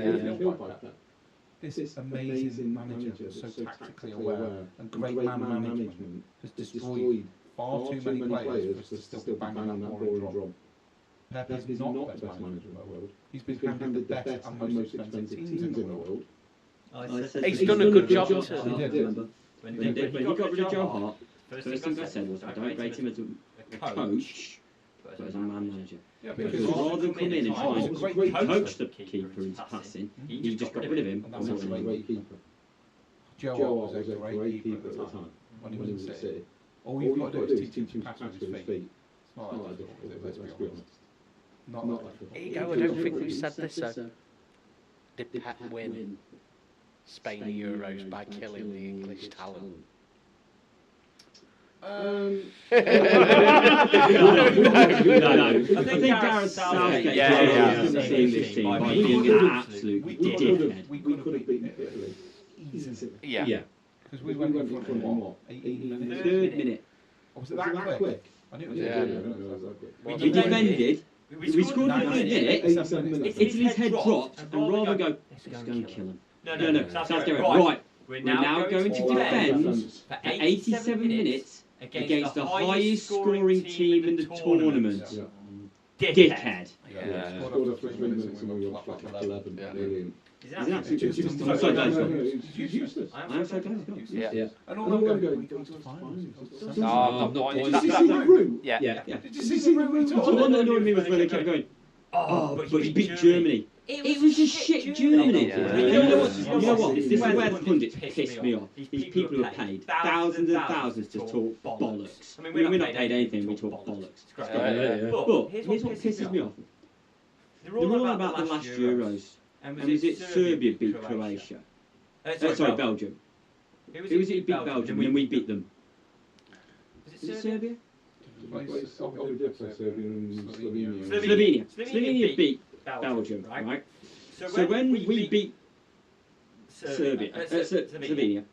This is amazing manager, so tactically aware, and great man management has destroyed far too many players for us to still bang on that boring drum. Pep is not the best manager in the world. He's been handed the best and most expensive teams in the world. He's done a good job. He did. When he got rid of Joe Hart, first thing I said was, I don't rate him as a coach, but as a man manager. Yeah, because rather than come in and try and coach the keeper into passing, he just got rid of him. And that was a great keeper. Joe Hart was a great keeper at the time when he was at City. All you've got to do is teach him to pass with his feet. It's not that difficult, let's be honest. Not that difficult. Here you go, I don't think we've said this, so did Pep win Spain the Euros by killing the English talent? No. I think Gareth Southgate the English team by being an absolute dickhead. We could have beaten Italy easily. Yeah. Because we went in front of them, what, 18 minutes? Third minute. Was it that quick? I knew it was that quick. We defended. We scored in the third minute. Italy's head dropped, and rather go, let's go and kill them. No. Southgate went, right. We're now going to defend for 87 minutes against the highest scoring team in the tournament. Dickhead. Scored after 3 minutes and we were flat 11. Brilliant. He's an absolute useless. I'm so glad he's useless. I am so glad he's gone. Yeah. And all I'm going, we go to the finals. No, I'm not Did you see the route? Yeah. Did you see the route? So what annoyed me was when they kept going, but he beat Germany. It was just shit Germany. You know what? This is where the pundits piss me off. These people who are paid thousands and thousands to talk bollocks. I mean, we're not paid anything, we talk bollocks. But here's what pisses me off. They're all about the last Euros. And was it Serbia beat Croatia? Sorry, Belgium. Who was it beat Belgium and we beat them? Was it Serbia? Slovenia. Slovenia beat Belgium, right? So when we beat Slovenia,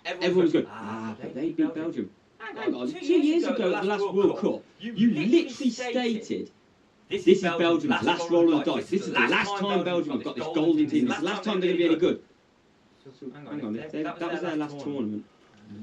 everyone was going, but they beat Belgium. Hang on, 2 years ago at the last World Cup, you literally stated, this is Belgium's last roll of the dice. This is the last time Belgium have got this golden team. This is the last time they're going to be any good. Hang on, that was their last tournament.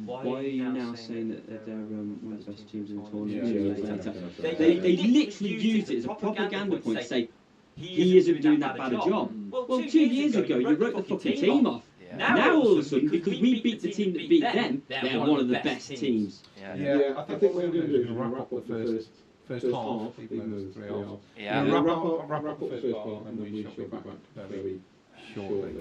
Why are you now saying that they're one of the best teams in the tournament? They literally used it as a propaganda point to say, he isn't doing that bad a job. Well, 2 years ago, you wrote the fucking team off. Now all of a sudden, because we beat the team that beat them, they're one of the best teams. Yeah, I think what we're going to do is wrap up the first half, even though there's 3 halves. Yeah. Wrap up the first part, and then we shall be back very shortly.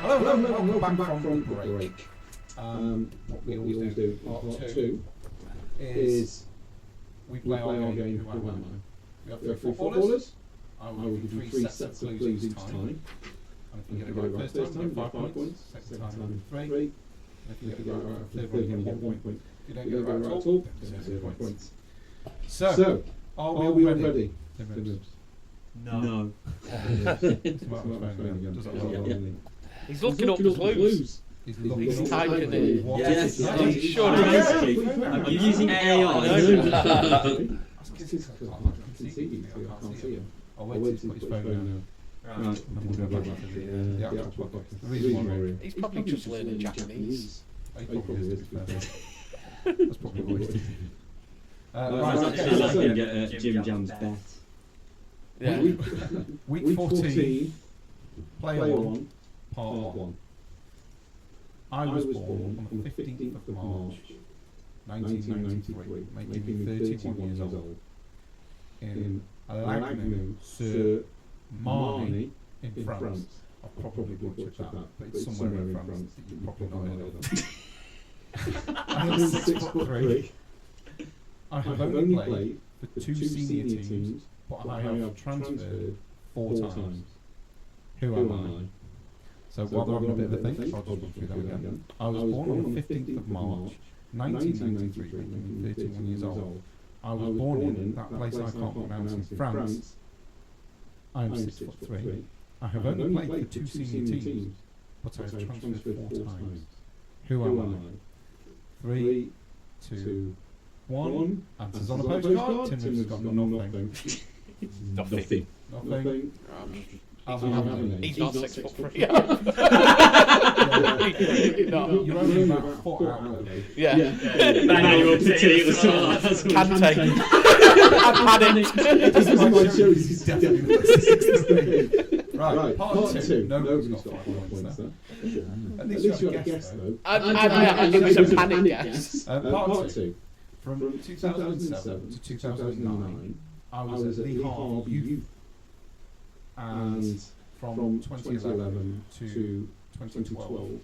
Hello, welcome back from break. What we always do in part 2 is we play our game, Who Am I? We have 3 footballers. I will give you 3 sets of clues each time. And if you get it right first time, you get 5 points. Second time, 3. And if you get it right third one, you get 1 point. If you don't get it right at all, then 0 points. So, Are we all ready? No. He's looking up the clues. He's typing it. Yes. Sure. I'm using AI. I'll wait till he's put his phone now. Right. And we'll go back to the actual podcast. The reason why He's probably just learning Japanese. he probably is, to be fair. That's probably what he's doing. I'd like to get Jim Jam's bet. Yeah. Week 14, Player 1, Part 1. I was born on the 15th of March, 1993, making me 31 years old, in Lagny sur Marne in France. I've probably butchered that, but it's somewhere in France that you've probably not heard of. I am 6'3". I have only played for 2 senior teams, but I have transferred 4 times. Who am I? So while they're having a bit of a think, I'll just run through them again. I was born on the 15th of March, 1993, making me 31 years old. I was born in that place I can't pronounce in France. I am 6'3". I have only played for 2 senior teams, but I have transferred 4 times. Who am I? 3, 2, 1. Answers on a postcard. Tim has got nothing. Nothing. Nothing. He's not 6'3". You're only about a foot out of it. Yeah. Manual potatoes. Kante. I've had it. This is my show. He's definitely 6'3". Right, part 2. Nobody's got 5 points there. At least you had a guess, though. It was a panic guess. Part 2. From 2007 to 2009, I was at Lee Harvey Youth. And from 2011 to 2012,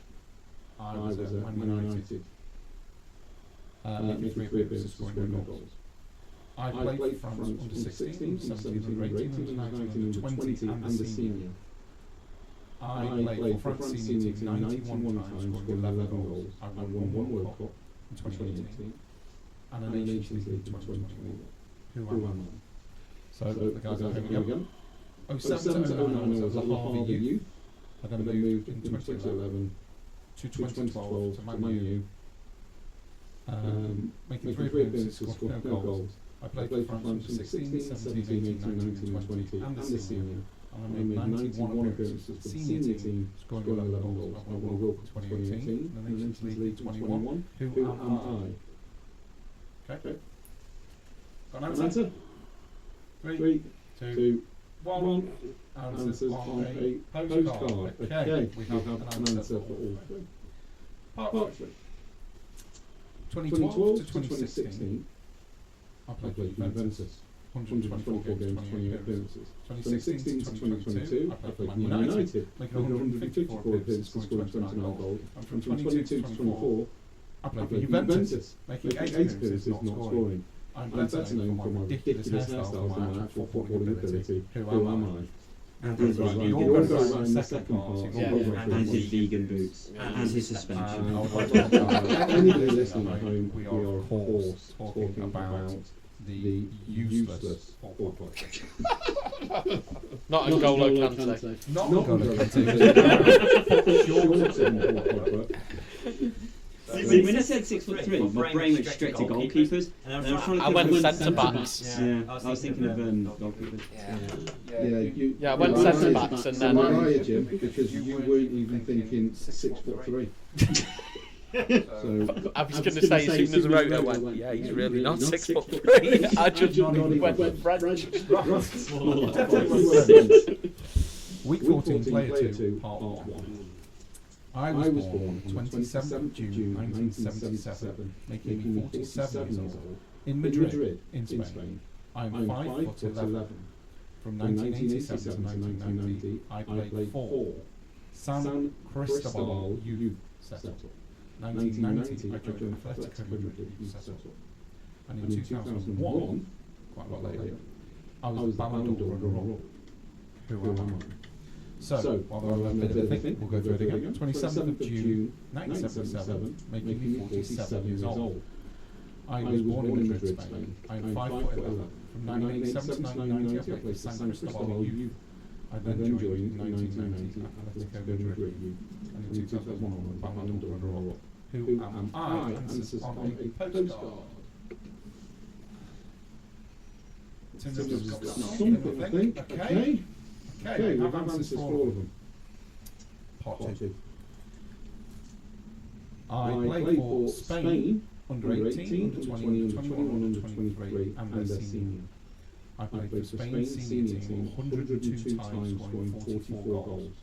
I was at Man United. Making 3 appearances, scoring no goals. I played for France under 16, 17, under 18, under 19, under 20, and the senior. I played for France senior team 91 times, scoring 11 goals. I won 1 World Cup in 2018 and a Nations League in 2021. Who am I? So the guys are here we go. 07 to 09 I was at Harvey Youth. I then moved in 2011 to 2012 to Man U. Making 3 appearances, scored no goals. I played for France under 16, 17, 18, 19, 20 and the senior. And I made 91 appearances for the senior team, scoring 11 goals. I won a World Cup 2018 and the Nations League 21. Who am I? Okay. Got an answer? 3, 2, 1. Answers on a postcard. Okay, we have an answer for all 3. Part 3. 2012 to 2016, I played for Juventus. 124 games, 20 appearances. 2016 to 2022, I played for Man United, making 154 appearances, scoring 29 goals. And from 22 to 24, I played for Juventus, making 8 appearances, not scoring. I'm better known for my ridiculous hairstyles than my actual footballing ability. Who am I? And his second part, and his vegan boots, and his suspension. Anybody listening at home, we are of course talking about the useless football. Not N'Golo Kante. Not N'Golo Kante. See, when I said 6'3", my brain went straight to goalkeepers. I went centre backs. Yeah, I was thinking of goalkeepers. Yeah, I went centre backs and then. Jim, because you weren't even thinking 6'3". So I was going to say, as soon as I wrote it, I went, yeah, he's really not 6'3". I just went with French. Week 14, Player 2, Part 1. I was born on 27th of June 1977, making me 47 years old, in Madrid, in Spain. I am 5'11". From 1987 to 1990, I played for San Cristobal Youth Setup. 1990, I joined Atletico Madrid Youth Setup. And in 2001, quite a lot later, I was Ballon d'Or runner-up. Who am I? So, while we're on a bit of a think, we'll go through it again. 27th of June, 1977, making me 47 years old. I was born in Madrid, Spain. I am 5'11". From 1987 to 1990, I played for San Cristobal Youth. I then joined 1990 Atletico Madrid Youth. And in 2001, I was a Ballon d'Or runner-up. Who am I? Answers on a postcard. Tim's got something, I think. Okay, I have answers for all of them. Part 2. I played for Spain, under 18, under 20, under 21, under 23, and their senior. I played for Spain's senior team 102 times, scoring 44 goals.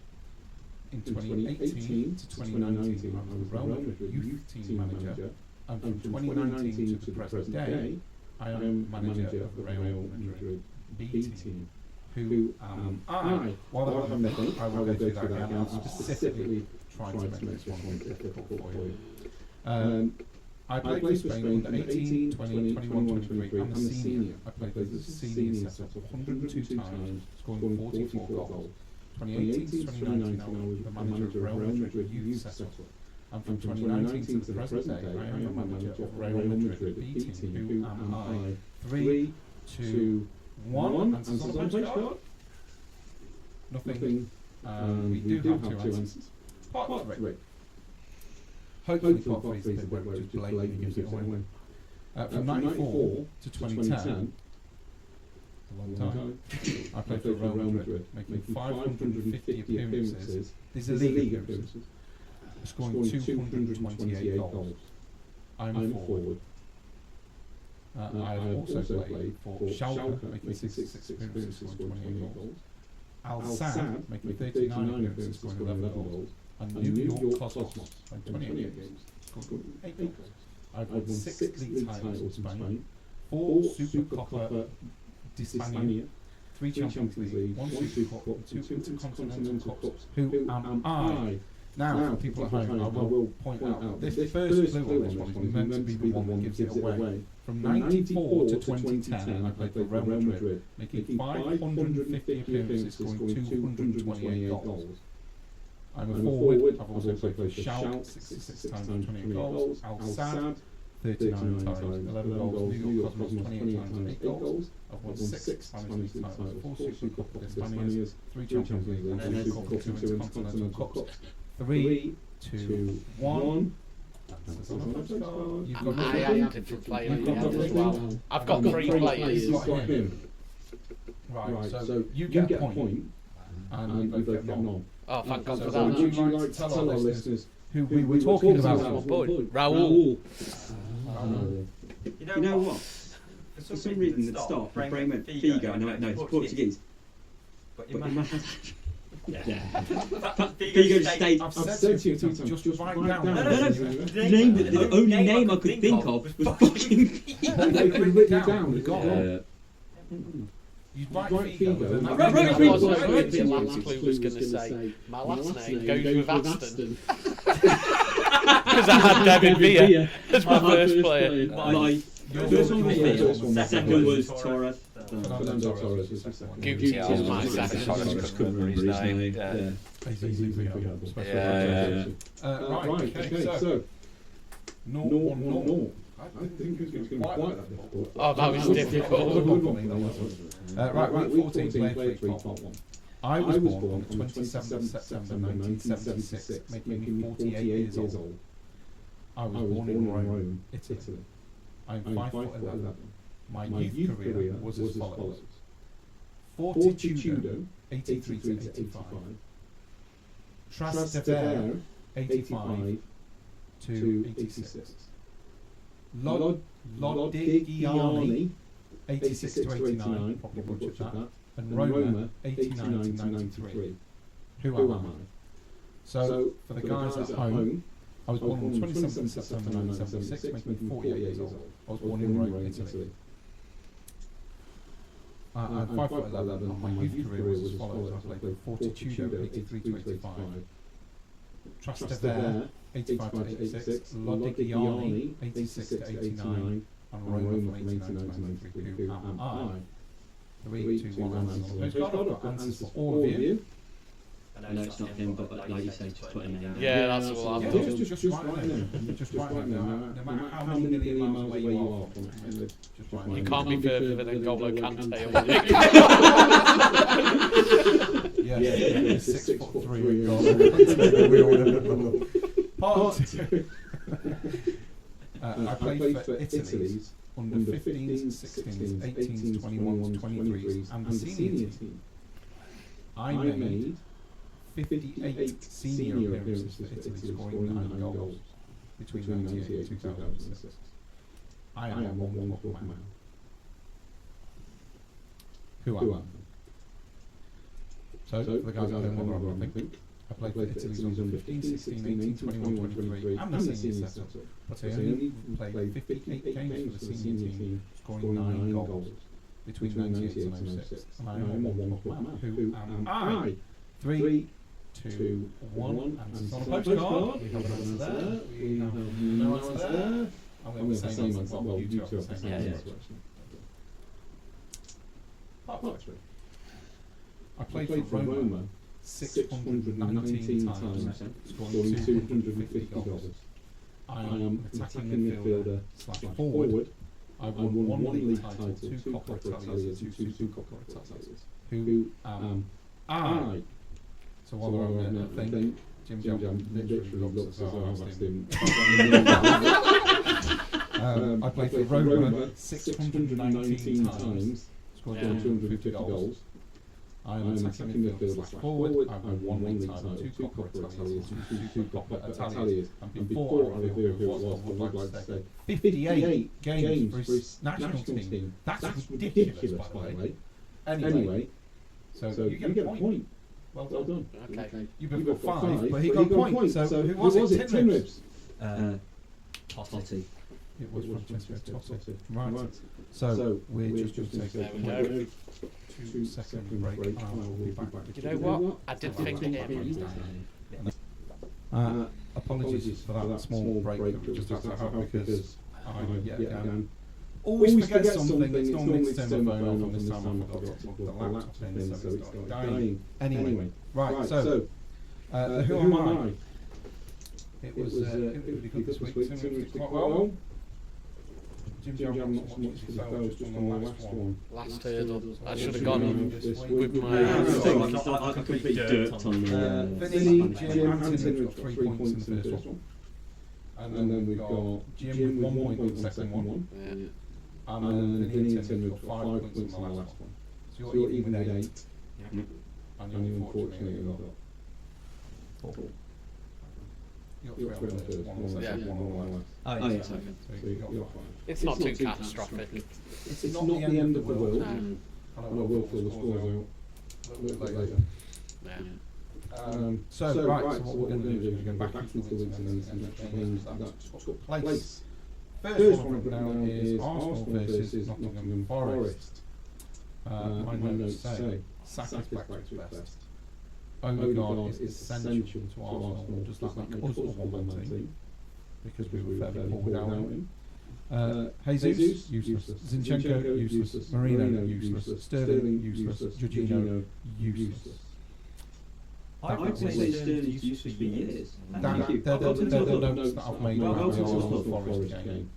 In 2018 to 2019, I was the Real Madrid youth team manager, and from 2019 to the present day, I am manager of the Real Madrid B team. Who am I? While I have nothing, I will go through that again. I'll specifically try to make this one difficult for you. I played for Spain under 18, 20, 21, 23, and the senior. I played for the senior setup 102 times, scoring 44 goals. 2018 to 2019, I was the manager of Real Madrid youth setup. And from 2019 to the present day, I am the manager of Real Madrid B team. Who am I? 3, 2, 1. Answers on the postcard? Nothing. We do have 2 answers. Part 3. Hopefully part 3 is the bit where it just blatantly gives it away. From 94 to 2010, a long time, I played for Real Madrid, making 550 appearances. These are league appearances. Scoring 228 goals. I'm a forward. I have also played for Schalke, making 66 appearances, scoring 28 goals. Al Sadd, making 39 appearances, scoring 11 goals. And New York Cosmos, playing 28 games, scoring 8 goals. I've won 6 league titles in Spain, 4 Supercopa d'Espana, 3 Champions League, 1 Supercup, 2 Intercontinental Cups. Who am I? Now, for people at home, I will point out that this first clue on this one is meant to be the one that gives it away. From 94 to 2010, I played for Real Madrid, making 550 appearances, scoring 228 goals. I'm a forward. I've also played for Schalke 66 times, 28 goals. Al Sadd 39 times, 11 goals. New York Cosmos 28 times, 8 goals. I've won 6 Spanish league titles, 4 Supercopa d'Espana, 3 Champions League, 1 Supercup, 2 Intercontinental Cups. 3, 2, 1. You've got I am a different player at the end as well. I've got 3 players. You've got him. Right, so you get a point, and you both get none. Oh, thank God for So would that. you like to tell our listeners who we were talking about? Raoul. You know what? For some reason at the start, my brain went Figo. No, it's Portuguese. But in my head, Figo State. I've said to you, just write down. No. The only name I could think of was fucking. They could write it down. We got it. You'd write Figo. That was what the last clue was going to say. My last name goes with Aston. Because I had David Villa as my first player. My first one was Villa, second was Torres. Fernando Torres was the second. Gucci was my second. Just couldn't remember his name. He's easily forgettable. Right, okay, so 0-1-0. I think it's going to be quite that difficult. Oh, that was difficult. Right, 14 play 3, part 1. I was born on the 27th of September 1976, making me 48 years old. I was born in Rome, Italy. I'm 5'11". My youth career was as follows. Fortitudo, 83 to 85. Trastevere, 85 to 86. Lodigiani, 86 to 89, probably butchered that. And Roma, 89 to 93. Who am I? So, for the guys at home, I was born on the 27th of September 1976, making me 48 years old. I was born in Rome, Italy. I'm 5'11", and my youth career was as follows. I played for Fortitudo, 83 to 85. Trastevere, 85 to 86. Lodigiani, 86 to 89. And Roma from 89 to 93. Who am I? 3, 2, 1 answers. I've got answers for all of you. I know it's not him, but like you say, just put a name down. Yeah, that's what I've done. Just write them. Just write them. No matter how many million miles away you are from it, just write them. You can't be further than Goblo Kante. Yes, 6'3" Part 2. I played for Italy's under 15s, 16s, 18s, 21s, 23s, and the senior team. I made 58 senior appearances for Italy, scoring 9 goals between 98 and 2006. I am a one-club man. Who am I? So, for the guys out there wondering what I think, I played for Italy's under 15, 16, 18, 21, 23, and the senior setup. But I only played 58 games for the senior team, scoring 9 goals between 98 and 06. And I am a one-club man. Who am I? 3, 2, 1, and it's on a postcard. We have an answer there. We have no answer there. I'm going to have the same answer. Well, you two have the same answer. I played for Roma 619 times, scoring 250 goals. I am an attacking midfielder / forward. I won 1 league title, 2 Coppa Italias, and 2 Coppa Italias. Who am I? So while we're on that thing, Jim literally looks as though I've asked him. I played for Roma 619 times, scored 250 goals. I am an attacking midfielder / forward. I won 1 league title, 2 Coppa Italias, and 2 Coppa Italias. And before I reveal who it was, I would like to say 58 games for his national team. That's ridiculous, by the way. Anyway, so you get a point. Well done. Okay. You've got 5, but he got a point. So who was it? Tin Ribs? Totti. It was Francesco Totti. Right. So we're just going to take a 2-second break. I will be back. You know what? I did think it. Apologies for that small break that we just had to have because I yet again always forget something. It's normally to turn my phone off, and this time I forgot to plug the laptop in, so it's started dying. Anyway, right, so who am I? It was really good this week. Tim did quite well. Jim, not so much for the fellas, just on the last one. Last hurdle. I should have gone with my I completely dirt on the Vinny, Jim and Tim got 3 points in the first one. And then we've got Jim with 1 point in the second one. And then Vinny and Tim got 5 points in the last one. So you're even with 8. And you unfortunately got 4. You got 3 on the first one, one on the last. Oh, yeah. So you got 5. It's not too catastrophic. It's not the end of the world. And I will fill the scores out a little bit later. Yeah. So what we're going to do is we're going to go back into the incidents and change that took place. First one I've got down is Arsenal versus Nottingham Forest. My notes say Saka's back to his best. Odegaard is essential to Arsenal, just like us as a one-man team, because we were fairly poor without him. Jesus, useless. Zinchenko, useless. Marino, useless. Sterling, useless. Jorginho, useless. I'd say Sterling's useless for years. They're the notes that I've made about the Arsenal Forest game.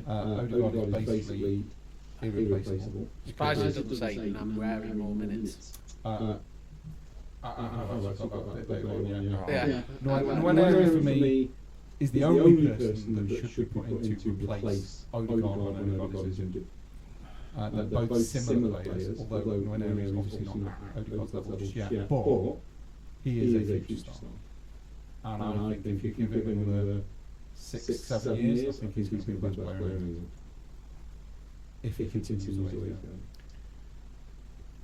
Odegaard is basically irreplaceable. Surprised it doesn't say Namwari more minutes. Nwene for me is the only person that should be put in to replace Odegaard when Odegaard is injured. They're both similar players, although Nwene is obviously not Odegaard's level just yet, but he is a future star. And I think if you give him another 6-7 years, I think he's going to be the best player in England. If he continues the way he's going.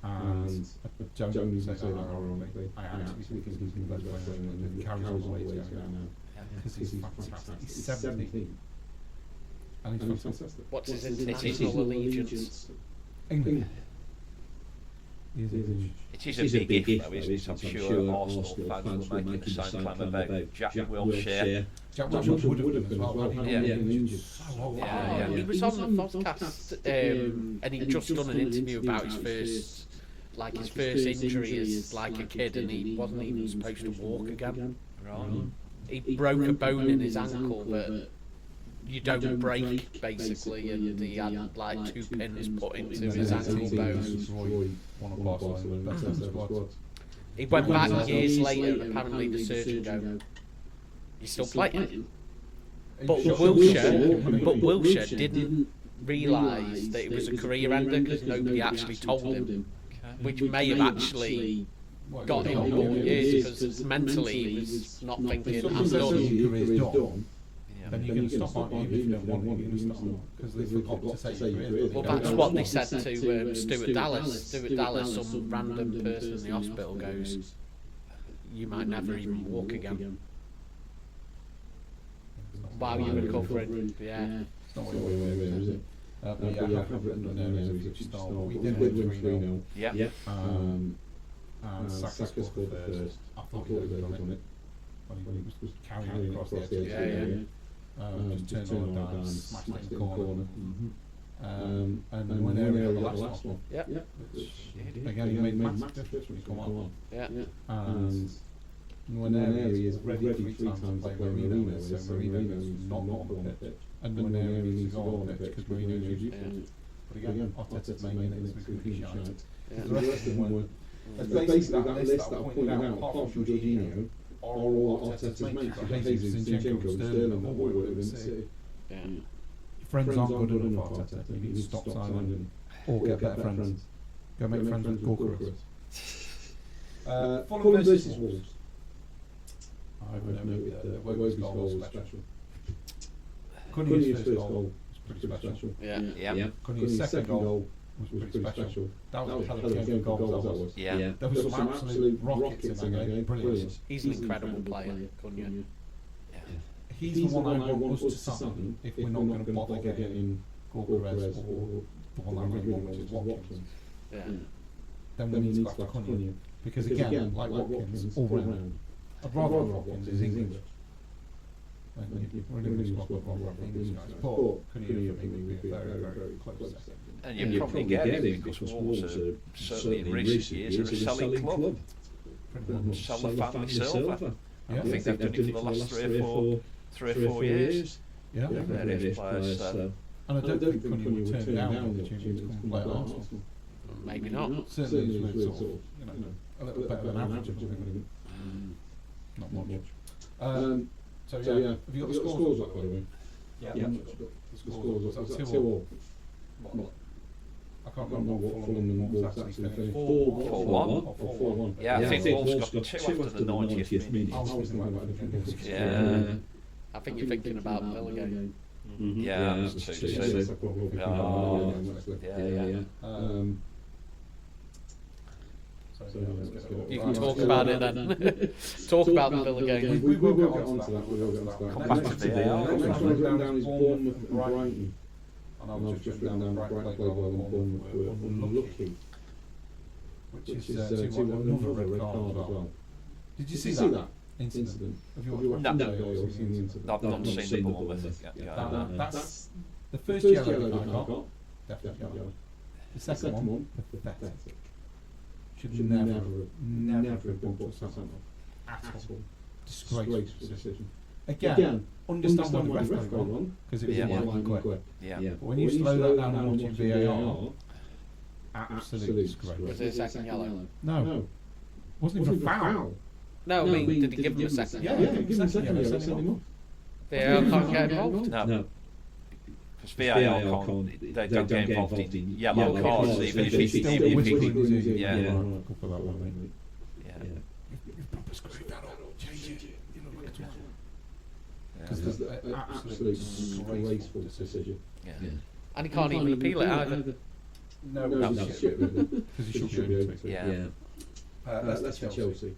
And I don't even say that ironically. I actually think he's the best player in England. He carries on the way he's going now. Because he's fantastic. He's 17. And he's fantastic. What's his international allegiance? England. It is a big if, though, isn't it? I'm sure Arsenal fans will make the same claim about Jack Wilshere. Jack Wilshere would have been as well. He was on the podcast and he'd just done an interview about his first like his first injury as like a kid, and he wasn't even supposed to walk again. Right. He broke a bone in his ankle that you don't break, basically, and he had like 2 pins put into his ankle bone. He went back years later, and apparently the surgeon go, "You're still playing?" But Wilshire didn't realise that it was a career ender because nobody actually told him, which may have actually got him more years because mentally he was not thinking, "I'm done." Then you're going to stop, aren't you? If you don't want it, you're going to stop because they forgot to say your career. Well, that's what they said to Stuart Dallas. Stuart Dallas, some random person in the hospital, goes, "You might never even walk again." While you're recovering, yeah. It's not what you're doing, is it? But yeah, I've written the areas which start. We did win 3-0. Yeah. And Saka scored the first. I thought he was on it. When he was carrying across the edge. Just turned on down, smashed it in the corner. And when area got the last one. Yeah. Again, he made massive difference when he come on. Yeah. And when area is ready 3 times to play Marino, so Marino is not on the pitch. And when area is on the pitch because Marino is used to it. But again, Arteta's main minutes was completely shite. The rest of them were. Basically, that list that I pointed out, apart from Jorginho, are all Arteta's mates. Jesus, Zinchenko, Sterling, all work with him at City. Yeah. Friends aren't good enough for Arteta. You need to stop signing them. Or get better friends. Go make friends with Gorka. Fulham versus Wolves. I've noted that Webber's goal was special. Cunha's first goal was pretty special. Yeah. Cunha's second goal was pretty special. That was a hell of a game of goals, that was. Yeah. There was some absolute rockets in that game. Brilliant. He's an incredible player, Cunha. He's the one I want us to sign if we're not going to bother getting Gorka or the one I really want, which is Watkins. Yeah. Then we need to go after Cunha. Because again, like Watkins, all round. I'd rather have Watkins is English. We're an English squad, but rather have English guys. But Cunha for me would be a very, very close second. And you probably get it because Wolves are certainly in recent years are a selling club. Sell the family silver. I think they've done it for the last 3 or 4 years. Yeah. Various players. And I don't think Cunha would turn down the opportunity to come and play at Arsenal. Maybe not. Certainly with sort of, a little better than average at the moment. Not much. So yeah, have you got the scores up, by the way? Yeah. The scores up. Was that 2-2? What? I can't remember what Fulham and Wolves actually finished. 4-1. Or 4-1. Yeah, I think Wolves got 2 after the 90th minute. I was thinking about a different game. Yeah. I think you're thinking about the Villa game. Yeah, that's too soon. Yeah. You can talk about it then. Talk about the Villa game. We will get onto that. Come back to VAR. Next one down is Bournemouth and Brighton. And I've just written down Brighton played well and Bournemouth were unlucky. Which is another red card as well. Did you see that incident? Have you watched No. or seen the incident? I've not seen the Bournemouth. That's the first yellow I got. Definitely yellow. The second one, pathetic. Should never have been put to centre at all. Disgraceful decision. Again, understand why the ref got it wrong, because it was a line quick. Yeah. But when you slow that down and watch VAR, absolute disgrace. Was it a second yellow? No. Wasn't even a foul. No, I mean, did he give him a second Yeah, yellow? give him a second yellow, send him off. VAR can't get involved? No. Because VAR can't, they don't get involved in yellow cards, even if he... Yeah. You've proper screwed that up. Change it. You look like a twat. Because it's an absolute disgraceful decision. Yeah. And he can't even appeal it either. No, that's shit, really. Because he should be able to. Yeah. Let's for Chelsea.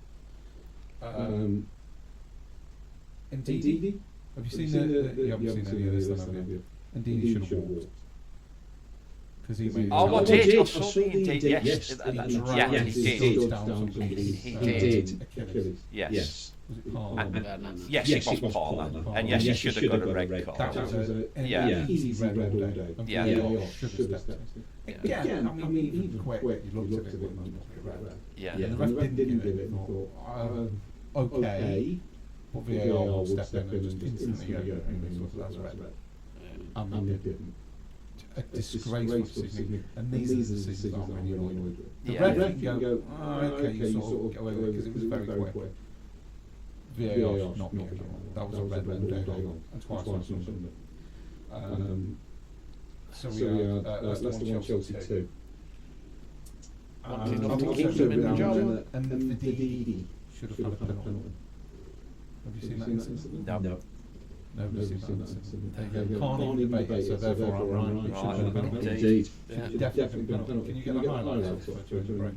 Indeed. Have you seen the? You haven't seen any of this, then, have you? Indeed, should have walked. Because he made. Oh, I it did. I did. saw the indeed. Yes, Yes, yeah, he did. He did. Achilles. Yes. Was it Paul? Yes, it was Parler, and yes, he should have got a red That card. was an Yeah. easy red all day. And Yeah. VAR should have stepped in. Again, I mean, even quick, you looked at it, it must be red. Yeah. And the ref didn't give it, and I thought, okay, but VAR will step in and just instantly go, that's red. And they didn't. A disgraceful decision, and these are the decisions I'm really annoyed with. The Yeah. ref can go, okay, you sort of get away with it, because it was very quick. VAR not me. That was a red all day long, and twice on Sunday. So we had Leicester 1, Chelsea 2. Wanted to keep them in the job. And the DD should have had a penalty. Have you seen that incident? No. Nobody's seen that incident. There you go. Can't even debate it, so therefore I'm right. It should have been a penalty. Indeed. Yeah. Definitely been a penalty. Can you get the highlights up during the break?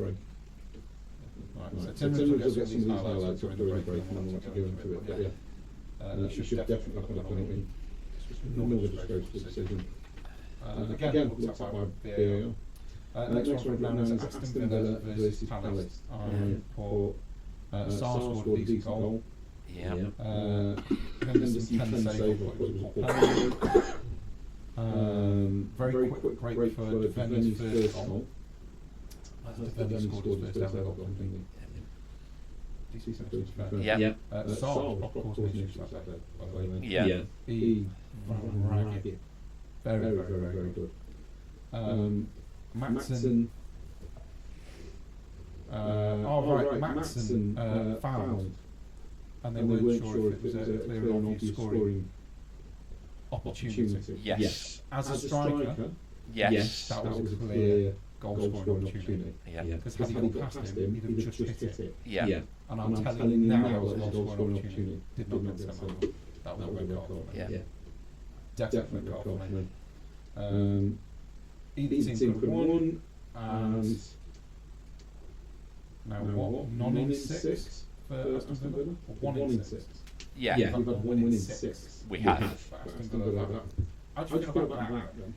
Right, so Tim will get some of these highlights up during the break, and then we'll go into it. But yeah, it should definitely have been a penalty. Another disgraceful decision. Again, looks like by VAR. Next one down is Aston Villa versus Palace. For Sar scored a decent goal. Yeah. Henderson can save what was very quick break for defenders' first goal. Defender scored his first ever goal, didn't he? Decent finish for him. Yeah. Sar, of course, made use of that day, by the way. Yeah. He ragged. Very good. Matson. Matson fouled. And they weren't sure if it was a clear and obvious scoring opportunity. Yes. As a striker, Yes. that was a clear goal scoring opportunity. Yeah. Because had he got past him, he'd have just hit it. Yeah. And I'm telling you now, that was a goal scoring opportunity. Did not get sent. That was a red card for me. Yeah. Definitely red card for me. Either team could have won, and now what? None in 6 for Aston Villa? Or 1 in 6? Yeah. We've had 1 win in 6. We have. Aston Villa. How do you feel about that then?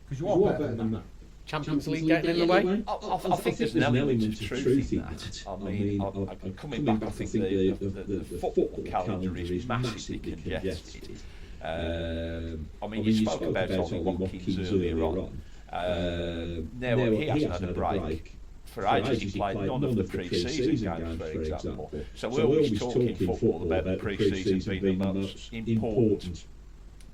Because you are better than that. Champions League getting in the way? I think there's an element of truth in that. I mean, coming back, I think the football calendar is massively congested. I mean, you spoke about Ollie Watkins earlier on. Now, he hasn't had a break for ages. He played none of the pre-season games, for example. So we're always talking football about the pre-season being the most important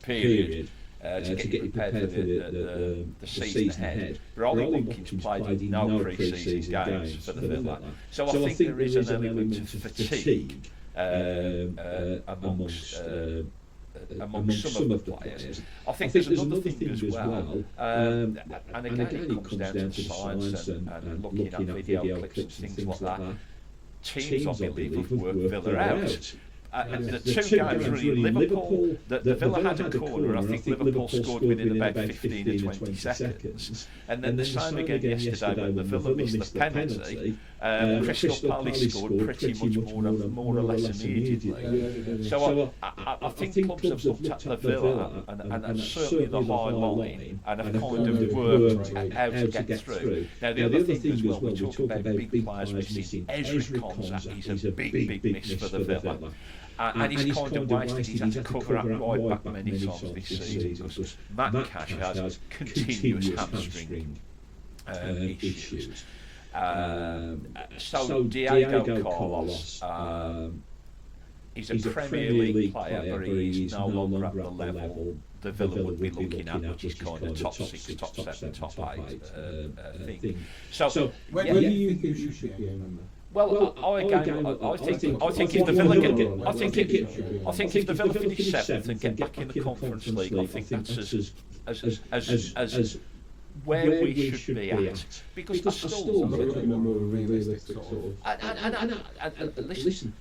period to get you prepared for the season ahead. But Ollie Watkins played no pre-season games for the Villa. So I think there is an element of fatigue amongst some of the players. I think there's another thing as well, and again it comes down to science and looking at video clips and things like that. Teams, I believe, have worked Villa out. And the two games really, Liverpool, the Villa had a corner, I think Liverpool scored within about 15 or 20 seconds. And then the same again yesterday when the Villa missed the penalty, Crystal Palace scored pretty much more or less immediately. So I think clubs have looked at the Villa and certainly the high line and have kind of worked how to get through. Now the other thing as well, we talk about big players missing. Ezri Konsa is a big miss for the Villa. And he's kind of wasted. He's had to cover up right back many times this season because Matt Cash has continuous hamstring issues. So Diego Carlos, he's a Premier League player, but he's no longer at the level the Villa would be looking at, which is kind of top 6, top 7, top 8 thing. So where do you think you should be aiming? Well, I think if the Villa get, I think if the Villa finish 7th and get back in the Conference League, I think that's as where we should be at, because that's still more realistic sort of. And listen,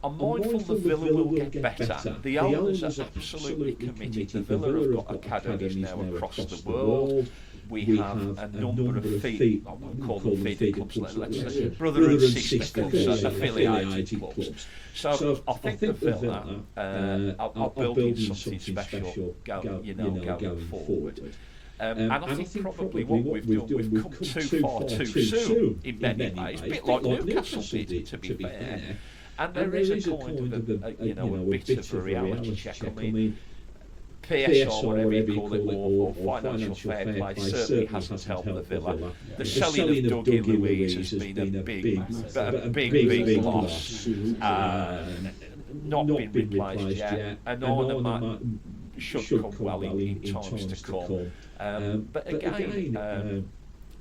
I'm mindful the Villa will get better. The owners are absolutely committed. The Villa have got academies now across the world. We have a number of feed, I won't call them feeder clubs, let's say brother and sister clubs, affiliated clubs. So I think the Villa are building something special going forward. And I think probably what we've done, we've come too far too soon in many ways, a bit like Newcastle did, to be fair. And there is a kind of a bit of a reality check. I mean, PSR, whatever you call it, or financial fair play, certainly hasn't helped the Villa. The selling of Dougie Louise has been a big loss. Not been replaced yet. And Ornament should come well in times to come. But again,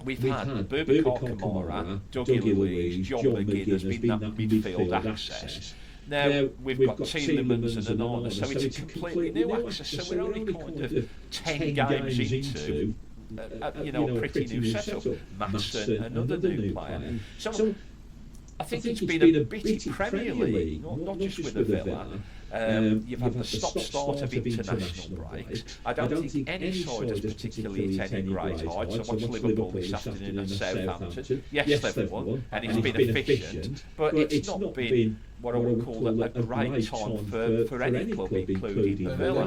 we've had Boubacar Kamara, Dougie Louise, John McGinn has been that midfield access. Now we've got Tielemans and Onana, so it's a completely new access. So we're only kind of 10 games into a pretty new setup. Maatsen, another new player. So I think it's been a bitty Premier League, not just with the Villa. You've had the stop-start of international breaks. I don't think any side has particularly hit any great heights. I watched Liverpool this afternoon and Southampton. Yes, they've won, and it's been efficient, but it's not been what I would call a great time for any club, including the Villa.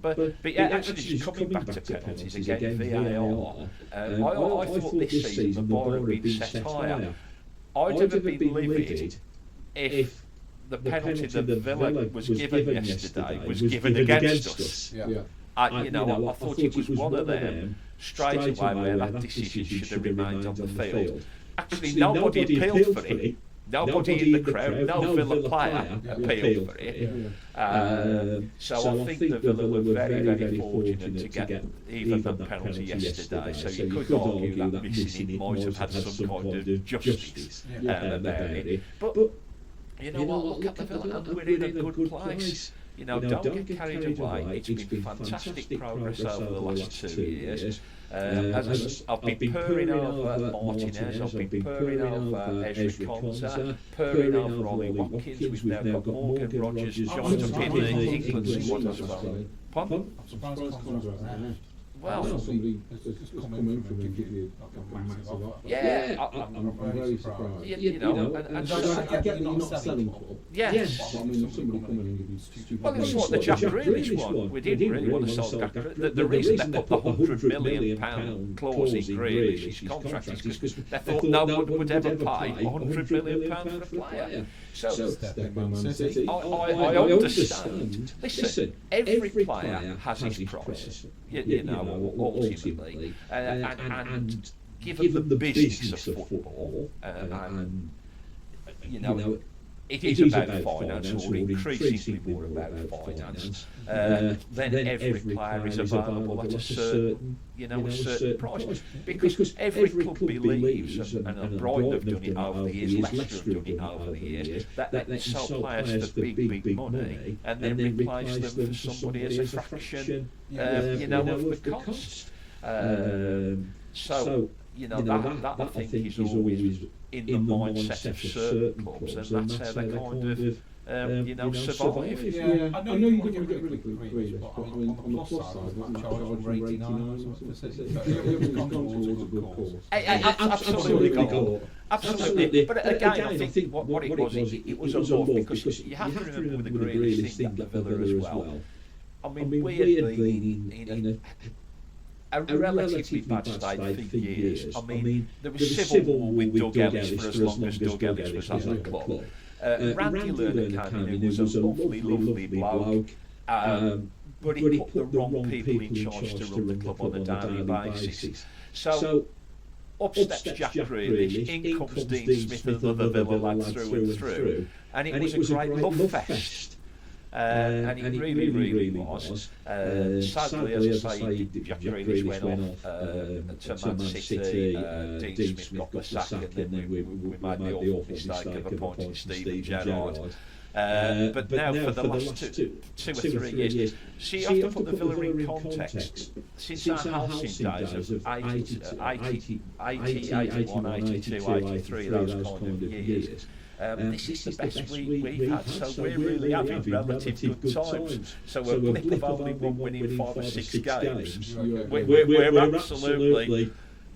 But yeah, actually, just coming back to penalties again, VAR. I thought this season the bar had been set higher. I'd have been livid if the penalty that Villa was given yesterday was given against us. I thought it was one of them straight away where that decision should have remained on the field. Actually, nobody appealed for it. Nobody in the crowd, no Villa player appealed for it. So I think the Villa were very, very fortunate to get even the penalty yesterday. So you could argue that missing it might have had some kind of justice about it. But you know what, look at the Villa and we're in a good place. Don't get carried away. It's been fantastic progress over the last 2 years. I've been purring over Martinez, I've been purring over Ezri Konsa, purring over Ollie Watkins. We've now got Morgan Rogers, Jonathan Pidley, England squad as well. Pardon? I'm surprised Konsa was there. Well, somebody has just come in from and give you like a massive offer. Yeah, I'm very surprised. I get that you're not selling club. Yes. But I mean, if somebody come in and give you stupid. Well, that's what the Jack Grealish one. We didn't really want to sell Jack Grealish. The reason they put the £100 million clause in Grealish's contract is because they thought no one would ever pay £100 million for a player. So I understand. Listen, every player has his price. Ultimately, and given the business of football, and it is about finance, or increasingly more about finance, then every player is available at a certain price. Because every club believes, and Brighton have done it over the years, Leicester have done it over the years, that they can sell players for big money and then replace them for somebody as a fraction of the cost. So that I think is always in the mindset of certain clubs, and that's how they kind of survive. Yeah, I know you get rid of Grealish, but I mean, on the plus side, I'm charging for 89 or something. Everyone's gone towards a good cause. Absolutely. But again, I think what it was a lot, because you have to remember with the Grealish thing at the Villa as well. I mean, we had been in a relatively bad state for years. I mean, there was civil war with Doug Ellis for as long as Doug Ellis was at the club. Randy Lerner came in, who was an awfully lovely bloke, but he put the wrong people in charge to run the club on a daily basis. So up steps Jack Grealish, in comes Dean Smith and other Villa lads through and through, and it was a great love fest. And it really was. Sadly, as I say, Jack Grealish went off to Man City. Dean Smith got the sack, and then we made the awful mistake of appointing Steven Gerrard. But now for the last two or 3 years, see, you have to put the Villa in context. Since our halcyon days of 80, 81, 82, 83, those kind of years, this is the best we've had, so we're really having relative good times. So a blip of only one winning 5 or 6 games, we're absolutely,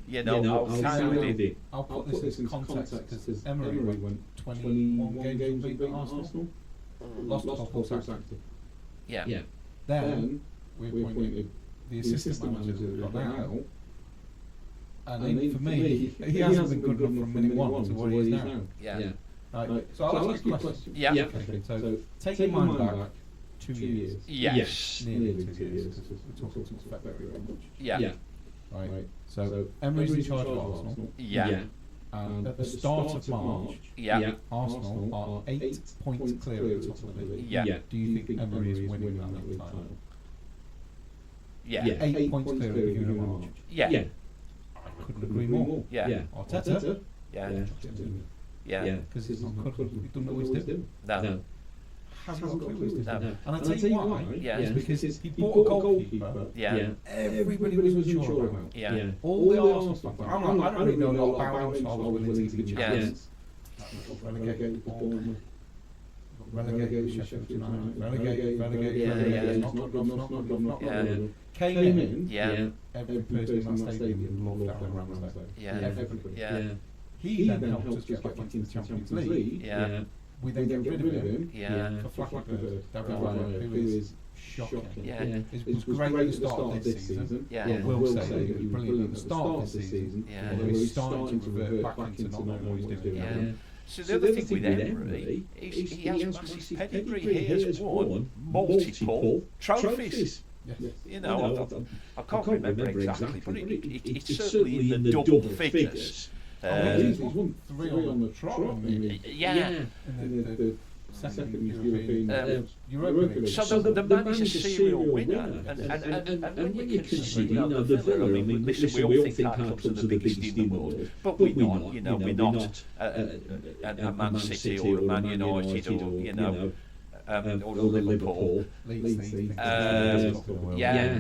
okay with it. I'll put this in context because Emery went 21 games unbeaten at Arsenal, lost a couple, sacked. Yeah. Then we appointed the assistant manager that we've got now. And for me, he hasn't been good enough from minute one to what he is now. Yeah. Right. So I'll ask you a question. Yeah. Okay, so take your mind back 2 years. Yes. Nearly 2 years. We're talking since February very much. Yeah. Right. So Emery's in charge of Arsenal. Yeah. And at the start of March, Yeah. Arsenal are 8 points clear of the top of the league. Yeah. Do you think Emery is winning that league title? Yeah. 8 points clear at the beginning of March. Yeah. I couldn't agree more. Yeah. Arteta? Yeah. Yeah. Because he's not good. He doesn't know what he's doing. No. Hasn't got a clue what he's doing. No. And I'll tell you why. Yeah. It's because he bought a goalkeeper. Yeah. Everybody was unsure about. Yeah. All the Arsenal fans. I don't really know a lot about him, so I was willing to take a Yeah. chance. Relegated Bournemouth. Relegated Sheffield United. Relegated. Yeah. Not good enough. Yeah. Came in. Yeah. Every person in that stadium loved Aaron Ramsdale. Yeah. Everybody. Yeah. He then helped us get back into the Champions League. Yeah. We then get rid of him Yeah. for Flappy Bird, David Raya, who is shocking. Yeah. It was great at the start of this season. Yeah. I will say that he was brilliant at the start of this season. Yeah. Although he's starting to revert back into not knowing what he's doing. Yeah. So the other thing with Emery is he has massive pedigree. He has won multiple trophies. Yes. You know, I can't remember exactly, but it's certainly in the double figures. He's won 3 on the trot. Yeah. In the second European Europa. So the man is a serial winner, and when you consider, you know, the Villa, I mean, listen, we all think our clubs are the biggest in the world, but we're not, you know, we're not a Man City or a Man United or, you know, or Liverpool. Yeah.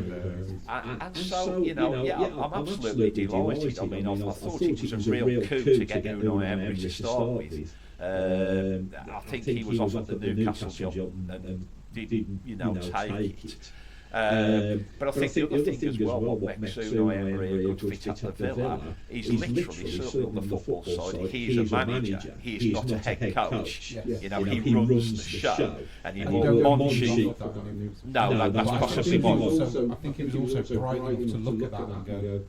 And so, you know, I'm absolutely delighted. I mean, I thought it was a real coup to get Unai Emery to start with. I think he was offered the Newcastle job and didn't, you know, take it. But I think the other thing as well, what makes Unai Emery a good fit at the Villa, he's literally, certainly on the football side, he's a manager, he's not a head coach. You know, he runs the show, and you know, Monchi. No, that's possibly one. I think he was also bright enough to look at that and go,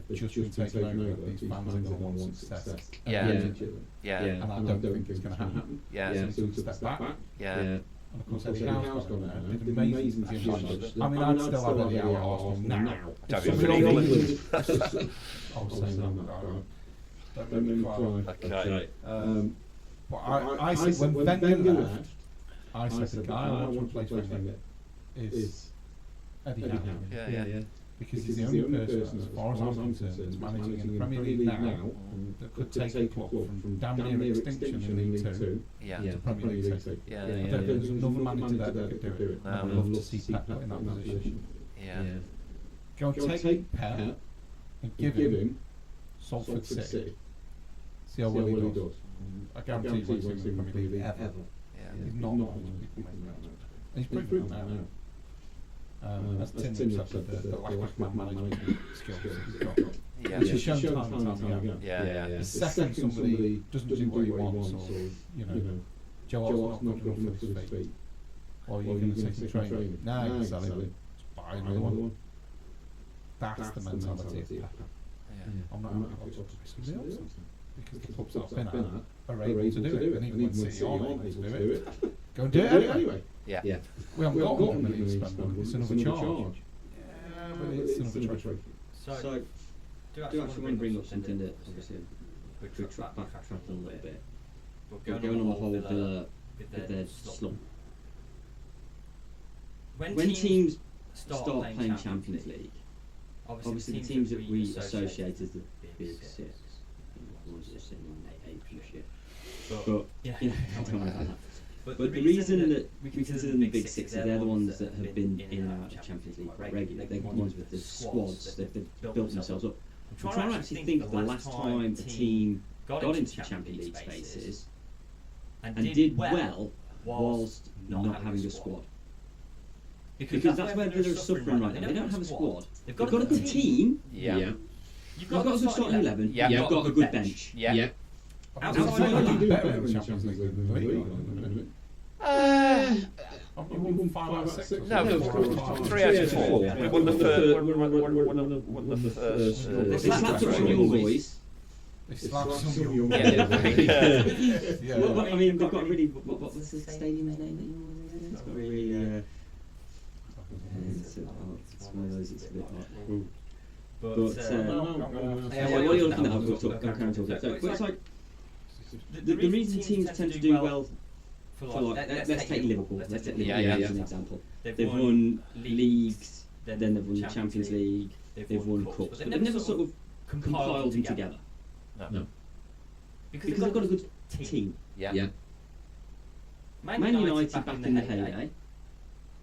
they've just been taken over, these fans are going to want success. Yeah. And I don't think it's going to happen. Yeah. So he's going to step back. Yeah. And of course, Eddie Howe's gone there, did amazing things. I mean, I'd still have Eddie Howe at Arsenal now. I'll say no. Don't make me cry. Okay. But I said, when Wenger left, I said the guy I want to replace Wenger is Eddie Howe. Yeah. Because he's the only person, as far as I'm concerned, that's managing in the Premier League now that could take a club from damn near extinction in League Two to Premier League Two. I don't think there's another manager there that could do it. No. I'd love to see Pep in that position. Yeah. Go and take Pep and give him Salford City. See how well he does. I guarantee he won't see him in the Premier League ever. He's not one of those people making that much. And he's proven that now. As Tim said, the lack of management skills he's got. Which is shown time and time again. Yeah. The second somebody doesn't do what he wants, or, you know, Joe Art's not good enough for his feet, or you're going to take some training. No, you can sell him. Buy another one. That's the mentality of Pep. I'm not happy to talk to somebody else, because the clubs that I've been at are able to do it, and even when City aren't able to do it, go and do it anyway. Yeah. We haven't got $1 million to spend on it, it's another charge. Yeah, but it's another charge. So, do actually want to bring up something that obviously could backtrack a little bit. But going on the whole Villa with their slump. When teams start playing Champions League, obviously the teams that we associate as the Big Six, the ones that are sitting on 8 and shit. But don't worry about that. But the reason that we consider them the Big Six is they're the ones that have been in and out of Champions League quite regularly. They're the ones with the squads, they've built themselves up. I'm trying to actually think of the last time a team got into Champions League spaces and did well whilst not having a squad. Because that's where they're suffering right now. They don't have a squad. They've got a good team. Yeah. You've got a good starting 11. Yeah. You've got a good bench. Yeah. Outside of that, better in the Champions League than the league. We won 5 out of 6. No, 3 out of 4. We won the first. Won the first. They slapped up some young boys. They slapped some young Yeah. Yeah. Well, I mean, they've got really. What was the stadium's name? It's got really. It's one of those. It's a bit hard. But what are you looking at? I've got to carry on talking. So, but it's like the reason teams tend to do well. For like, let's take Liverpool. Let's take Liverpool as an example. They've won leagues, then they've won the Champions League, they've won cups, but they've never sort of compiled them together. No. Because they've got a good team. Yeah. Man United back in the heyday.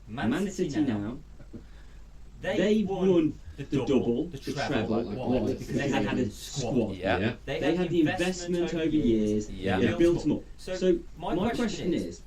Man City now. They won the double, the treble. Why? Because they had a squad. Yeah. They had the investment over years. Yeah. They built them up. So my question is,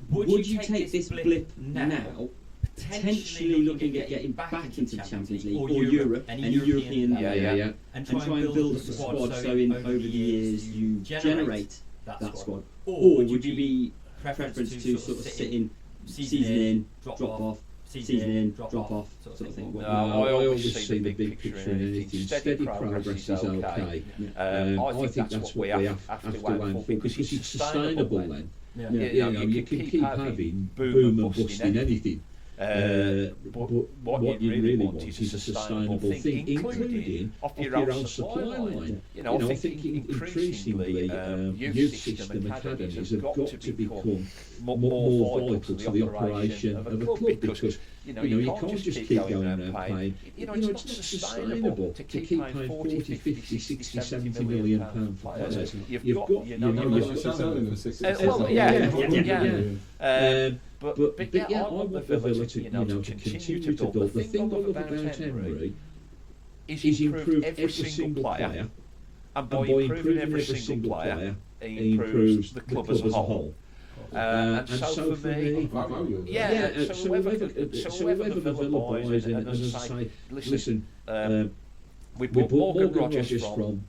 would you take this blip now, potentially looking at getting back into the Champions League or Europe, any European, and try and build up the squad so in over the years you generate that squad? Or would you be preference to sort of sit in, season in, drop off, season in, drop off, sort of thing? No, I always see the big picture in anything. Steady progress is okay. I think that's what we have to aim for because it's sustainable then. You can keep having boom and bust in anything. But what you really want is a sustainable thing, including off your own supply line. I think increasingly youth system academies have got to become more vital to the operation of a club because you can't just keep going around paying. It's not sustainable to keep paying 40, 50, 60, 70 million pound for players. You've got, But I want the Villa to continue to build. The thing I love about Emery is improve every single player, and by improving every single player, he improves the club as a whole. And so for me, so whoever the Villa buys, and as I say, listen, we bought Morgan Rogers from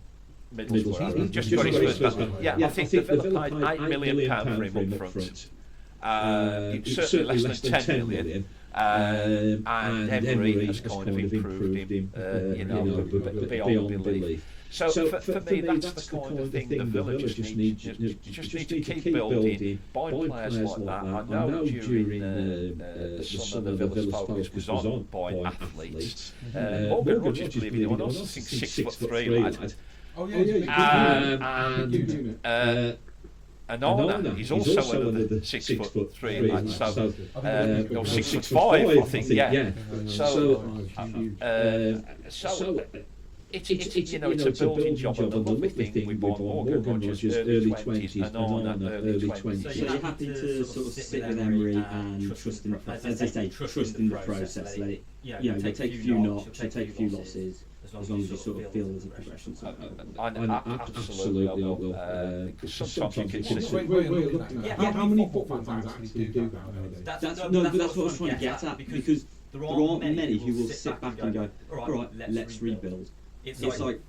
Middlesbrough. He's just got his first goal. I think the Villa paid £8 million for him up front. It's certainly less than 10 million. And Emery has kind of improved him, beyond belief. So for me, that's the kind of thing the Villa just need to keep building, buying players like that. I know during the summer the Villa's focus was on buying athletes. Morgan Rogers, believe it or not, I think 6'3" lad. Oh yeah, and Arna, he's also another 6'3" lad, so or 6'5", I think, yeah. So it's a building job, and the lovely thing we bought Morgan Rogers early 20s and Arna early 20s. So you're happy to sort of sit with Emery and trust in, as they say, trust in the process. Let it, they take a few knocks, they take a few losses. As long as you sort of feel there's a progression. Absolutely, I will. Because sometimes you can see. How many football fans actually do that? That's what I was trying to get at, because there aren't many who will sit back and go, all right, let's rebuild. It's like,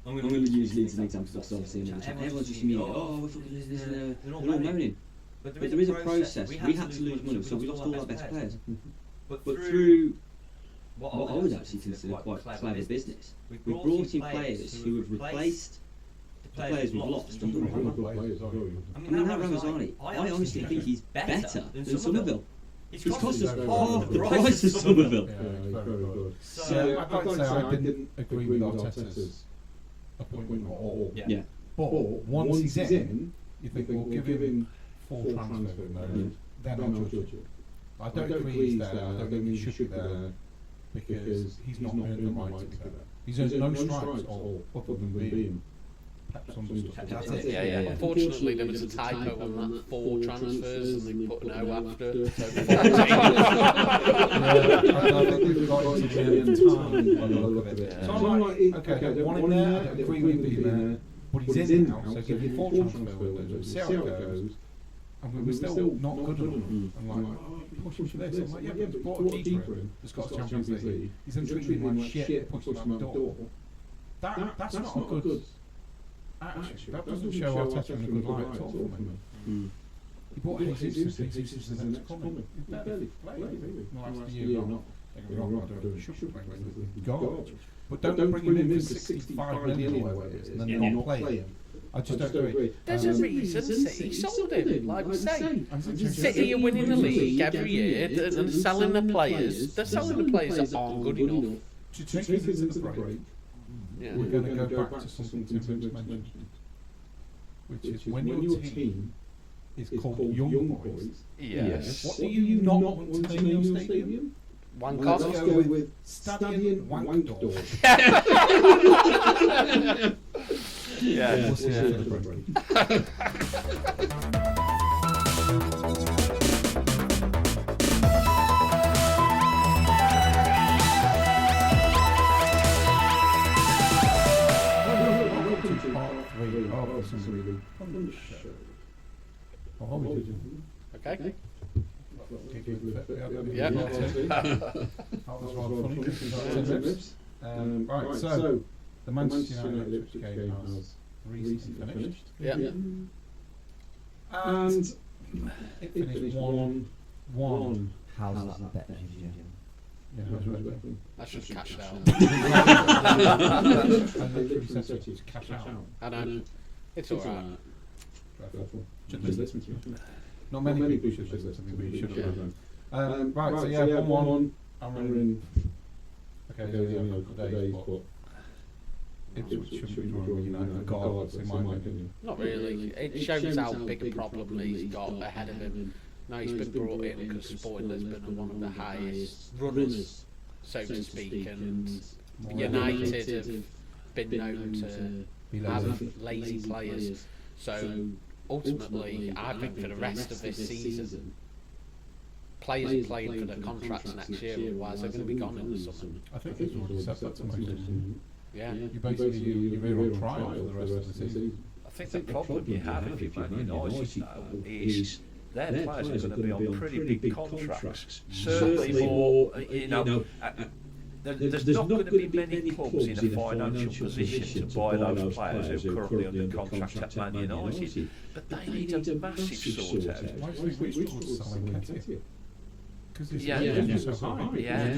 I'm going to use Leeds as an example because obviously everyone's just immediately, we're fucking losing this, they're all moaning. But there is a process. We had to lose money, so we lost all our best players. But through what I would actually consider quite clever business, we've brought in players who have replaced the players we've lost. I mean, that Ramazani, I honestly think he's better than Somerville. It's cost us half the price of Somerville. So I've got to say I didn't agree with Arteta's appointment at all. But once he's in, you think we'll give him full transfer window, then I'll judge it. I don't agree he's there. I don't think he should be there because he's not earned the right to be there. He's earned no stripes at all, other than being Pep's understudy. That's it. Unfortunately, there was a typo on that 4 transfers, and they put an O after. I think we've got it to the end time by the look of it. So I'm like, okay, I don't want him there, I don't agree with him there, but he's in now, so give him 4 transfer windows, see how it goes. And we're still not good enough. I'm like, push him for this. I'm like, but he's brought a keeper in that's got a Champions League. He's then treating him like shit, pushing him out the door. That's not a good attitude. That doesn't show Arteta in a good light at all for me. He bought Jesus, and Jesus is the next coming. Barely played in the last year or not. Don't get me wrong, I don't shoot garbage. But don't bring him in for 65 million or whatever it is, and then not play him. I just don't agree. There's a reason City sold him, like we say. City are winning the league every year, and selling the players. They're selling the players that aren't good enough. To take us into the break, we're going to go back to something Tim mentioned, which is when your team is called Young Boys. Yes. What do you not want to name your stadium? Wankos. Let's go with Stadion Whatdorf. Yeah. We'll see you after the break. Okay. Yeah. That was rather funny. Right, so the Manchester United Ipswich game has recently finished. Yeah. And it finished 1-1. How's that better? Yeah, That's just cashed out. I literally said it was cash out. I know. It's alright. Dreadful. Should listen to you. Not many people should listen to me, but you should have done. Right, so yeah, 1-1. I'm in. Okay, there's only a couple of days, but Ipswich shouldn't be drawing with United regardless, in my opinion. Not really. It shows how big a problem he's got ahead of him. Now he's been brought in because Sporting Lisbon are one of the highest runners, so to speak, and United have been known to have lazy players. So ultimately, I think for the rest of this season, players are playing for their contracts next year, otherwise they're going to be gone in the summer. I think he's already said that to most. Yeah. You basically you're on trial for the rest of the season. I think the problem you have if you're Man United now is their players are going to be on pretty big contracts. Certainly more, there's not going to be many clubs in a financial position to buy those players who are currently under contract at Man United. But they need a massive sort out. Why do you think we struggled selling Ketty? Because his Yeah. wages are so high. Yeah.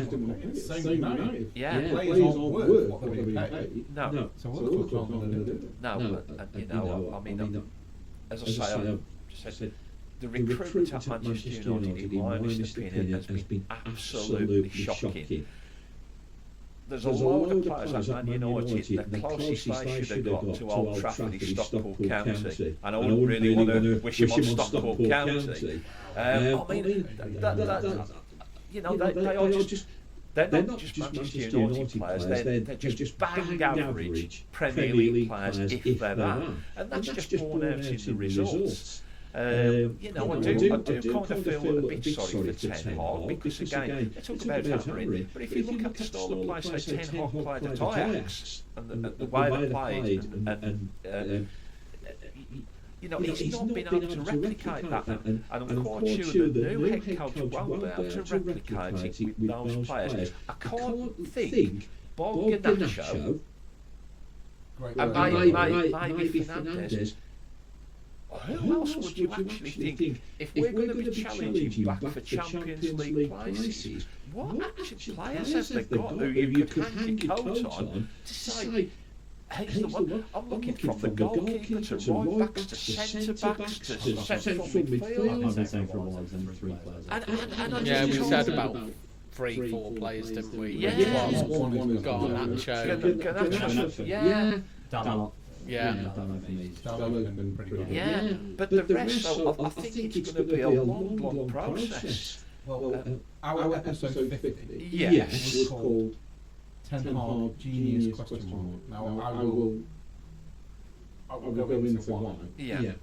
Same United. Yeah. Players aren't worth what they're being paid. No. So other clubs aren't going to do it. No, I mean, as I say, I just said, the recruitment at Manchester United, in my honest opinion, has been absolutely shocking. There's a load of players at Man United, the closest they should have got to Old Trafford is Stockport County, and I wouldn't really want to wish him on Stockport County. I mean, they are just. They're not just Manchester United players, they're just bang average Premier League players if they're that. And that's just borne out in the results. I do kind of feel a bit sorry for Ten Hag because again, they talk about hammering, but if you look at the style of play, say Ten Hag played at Ajax and the way they played, and he's not been able to replicate that, and I'm quite sure the new head coach won't be able to replicate it with those players. I can't think Bob Garnacho and maybe Fernandes. Who else would you actually think, if we're going to be challenging back for Champions League places, what actual players have they got who you could hang your coat on to say, he's the one? I'm looking from the goalkeeper to right backs to centre backs to central midfield. I've been saying for a while, there's 3 players. Yeah, we said about 3-4 players, didn't we? Yeah. Garnacho. Yeah. Dalot. Yeah. Yeah, but the rest, I think it's going to be a long process. Well, our episode 50 Yes. was called Ten Hag Genius ? Now I will go into why. Yeah.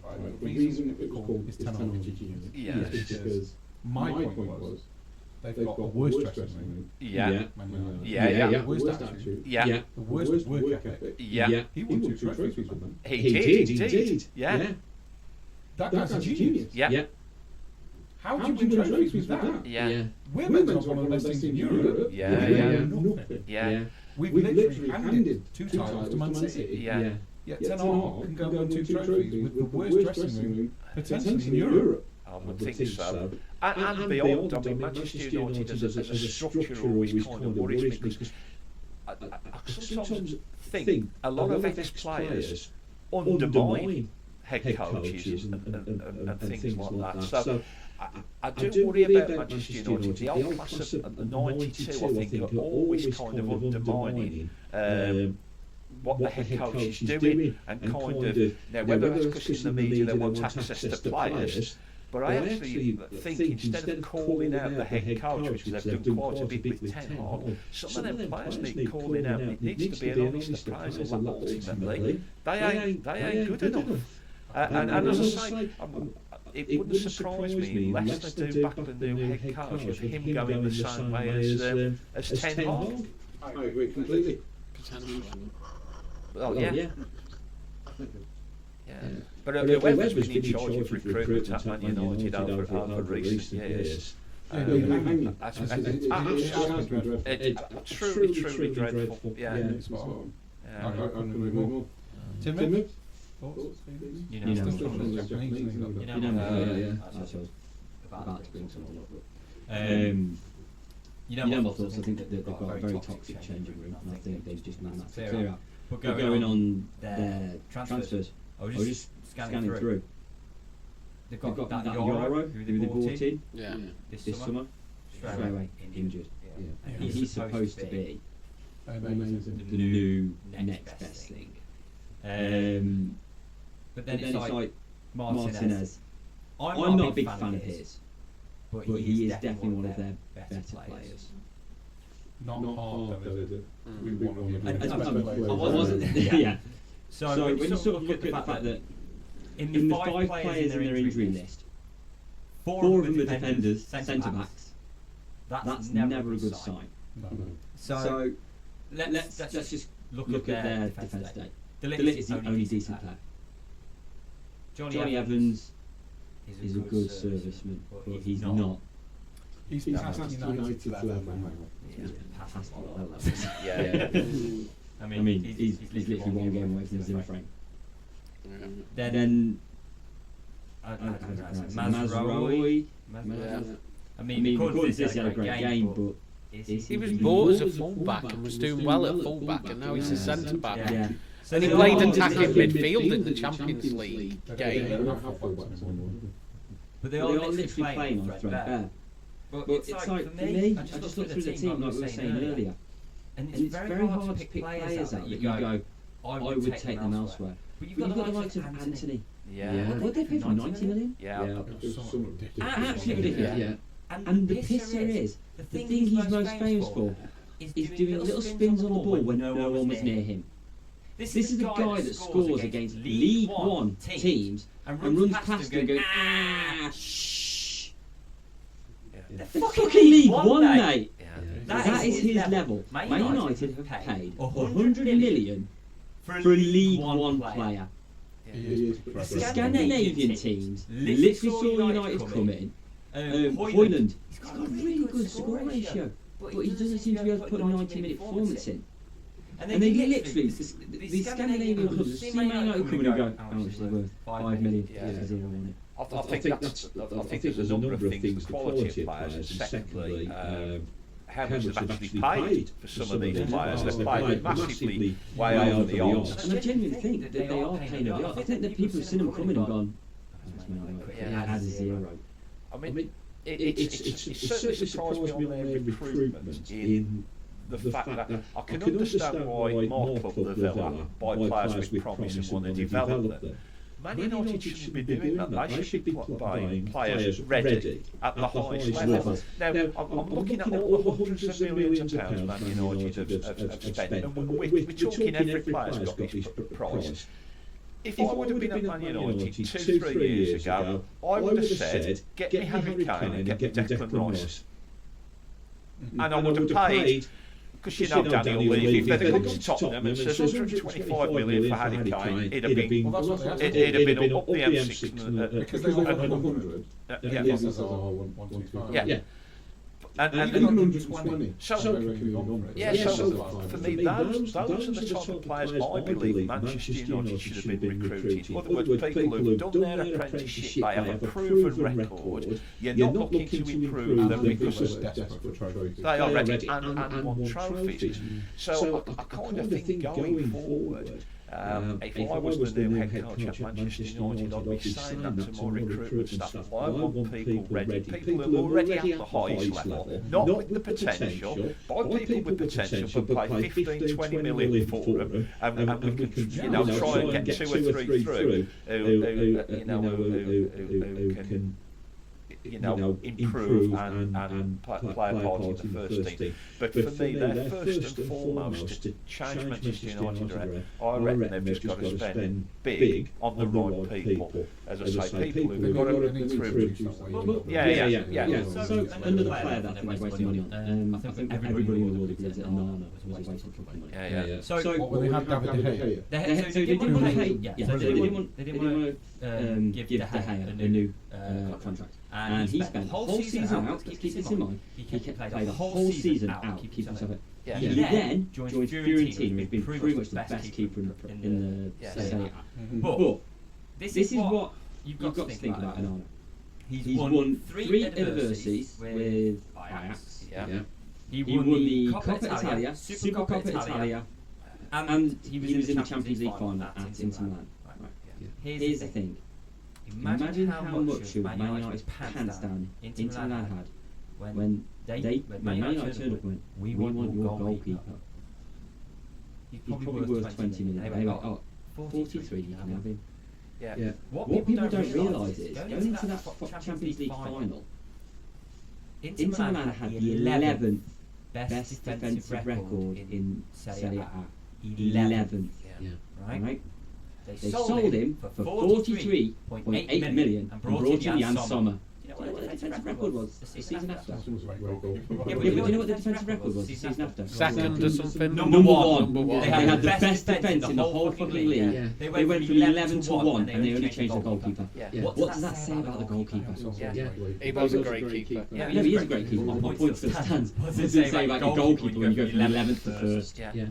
The reason it was called is Ten Hag Genius. Yeah. Is because my point was they've got the worst dressing room. Yeah. The worst attitude. Yeah. The worst work ethic. Yeah. He won 2 trophies with them. He did indeed. Yeah. That guy's a genius. Yeah. How do you win trophies with that? Yeah. We're meant to have one of the best teams in Europe. Yeah. We've literally handed 2 titles to Man City. Yeah. Yet Ten Hag can go and win 2 trophies with the worst dressing room potentially in Europe. I would think so. And beyond, I mean, Manchester United as a structure always kind of worries me, because I sometimes think a lot of ex-players undermine head coaches and things like that. So I do worry about Manchester United. The old class of '92, I think, are always kind of undermining what the head coach is doing, and kind of, now whether that's because in the media they want access to players, but I actually think instead of calling out the head coach, which they've done quite a bit with Ten Hag, some of them players need calling out. It needs to be an honest appraisal that ultimately they ain't good enough. And as I say, it wouldn't surprise me unless they do back the new head coach of him going the same way as Ten Hag. I agree completely. Well, yeah. But whoever's been in charge of recruitment at Man United over recent years, it's truly dreadful. Yeah. I couldn't agree more. Tim? Thoughts? You Japanese. About to bring something up. You know my thoughts. I think that they've got a very toxic changing room, and I think they've just need that to clear out. But going on their transfers, I was just scanning through. They've got that Euro who they bought in this summer, straight away injured. And he's supposed to be the new next best thing. But then it's like Martinez. I'm not a big fan of his, but he is definitely one of their better players. Not hard, though, is it? I wasn't. Yeah. So when you sort of look at the fact that in the 5 players in their injury list, 4 of them are defenders, centre backs. That's never a good sign. No. So let's just look at their defence today. De Ligt is the only decent player. Johnny Evans is a good serviceman, but he's not. He's past United level now. Past all levels. Yeah. I mean, he's literally one game away from the zero frame. Then Mazraoui. I mean, according to this, he had a great game, but he was bought as a fullback and was doing well at fullback, and now he's a centre back. Yeah. And he played attacking midfield in the Champions League game. But they are literally playing on threadbare. But it's like, for me, I just looked through the team, like we were saying earlier, and it's very hard to pick players that you go, I would take them elsewhere. But you've got the likes of Anthony. Yeah. What did they pay for? 90 million? Yeah. Absolutely ridiculous. Yeah. And the pisser is, the thing he's most famous for is doing little spins on the ball when no one was near him. This is the guy that scores against League One teams and runs past them going, shh. The fucking League One, mate. That is his level. Man United have paid 100 million for a League One player. The Scandinavian teams literally saw United come in. Højlund, he's got a really good score ratio, but he doesn't seem to be able to put a 90-minute performance in. And then literally, the Scandinavian clubs see Man United come in and go, how much is it worth? 5 million for 0 on it. I think there's a number of things, the quality of players, and secondly, how much they've actually paid for some of these players. They've paid massively way over the odds. And I genuinely think that they are paying over the odds. I think that people have seen them coming and gone, add a 0. I mean, it certainly surprised me on their recruitment in the fact that I can understand why my club, the Villa, buy players with promise and want to develop them. Man United shouldn't be doing that. They should be buying players ready at the highest level. Now, I'm looking at all the hundreds of millions of pounds Man United have spent, and we're talking every player's got this price. If I would have been at Man United 2-3 years ago, I would have said, get me Harry Kane and get me Declan Rice. And I would have paid, because you know Danny will leave, if they'd have come to Tottenham and says 125 million for Harry Kane, it'd have been up the M6. Because they offered 100. Yeah. Yeah. And even 120. so, I reckon we've gone for it. yeah, so for me, those are the type of players I believe Manchester United should have been recruiting. In other words, people who've done their apprenticeship, they have a proven record. You're not looking to improve them because desperate for trophies. they are ready and won trophies. So I kind of think going forward, if I was the new head coach at Manchester United, I'd be saying that to my recruitment staff. I want people ready, people who are already at the highest level, not with the potential, buy people with potential, but pay 15, 20 million for them, and we can, try and get 2 or 3 through who can improve and play a part in the first team. But for me, they're first and foremost to change Manchester United. I reckon they've just got to spend big on the right people. As I say, people who've got to improve. Yeah. So another player that I think they're wasting money on. I think everybody in the world agrees that Onana was a waste of football money. Yeah. So when they had David De Gea, They didn't want to give De Gea a new contract. And he spent the whole season out, keep this in mind, he played the whole season out, keep himself fit. Yeah. He then joined Fiorentina, who's been pretty much the best keeper in the Serie A. But this is what you've got to think about Onana. He's won 3 anniversaries with Ajax. Yeah. He won the Coppa Italia, Super Coppa Italia, and he was in the Champions League final at Inter Milan. Here's the thing. Imagine how much of Man United's pants down Inter Milan had when Man United turned up and went, we want your goalkeeper. He's probably worth 20 million. They went, 43, you can have him. Yeah. What people don't realise is, going into that Champions League final, Inter Milan had the 11th best defensive record in Serie A. 11th. Right? They sold him for 43.8 million and brought in Jan Sommer. You know what the defensive record was the season after? But you know what the defensive record was the season after? Second or something? Number one. They had the best defence in the whole fucking league. Yeah. They went from 11 to 1 and they only changed the goalkeeper. What does that say about the goalkeeper? He was a great keeper. Yeah, he is a great keeper. My point still stands. What does it say about your goalkeeper when you go from 11th to 1st? Yeah.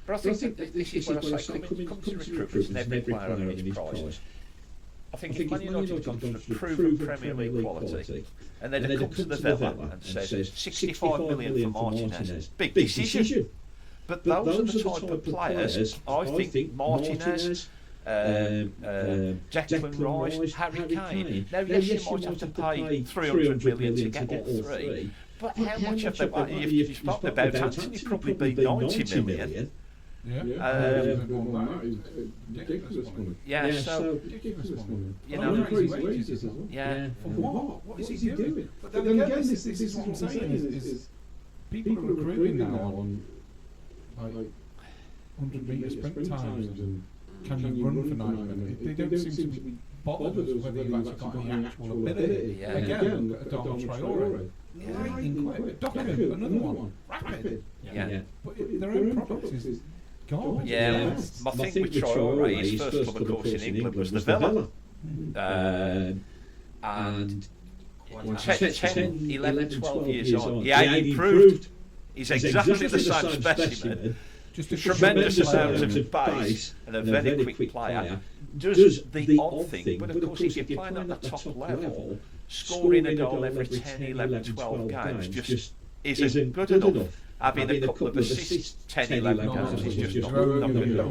But I think this is what I say, comes to recruitment and every player having his price. I think if Man United had gone for proven Premier League quality, and then it comes to the Villa and says 65 million for Martinez, big decision. But those are the type of players, I think Martinez, Declan Rice, Harry Kane. Now yes, you might have to pay 300 million to get all 3, but how much of them, if you spoke about Anthony, probably be 90 million. Ridiculous money. So wages as well. For what? What is he doing? But then again, this is what I'm saying is people are recruiting now on like 100 metre sprint times and can you run for 90 minutes? They don't seem to be bothered with whether you've actually got any actual ability. Again, look at Adama Traore. Lightning quick. Doku, another one. Rapid. But their own product is garbage. My thing with Traore, his first club, of course, in England was the Villa. And 10, 11, 12 years on, he ain't improved. He's exactly the same specimen. Just a tremendous amount of pace and a very quick player. Does the odd thing, but of course, if you're playing at the top level, scoring a goal every 10, 11, 12 games just isn't good enough. Having a couple of assists, 10, 11 goals is just not good enough.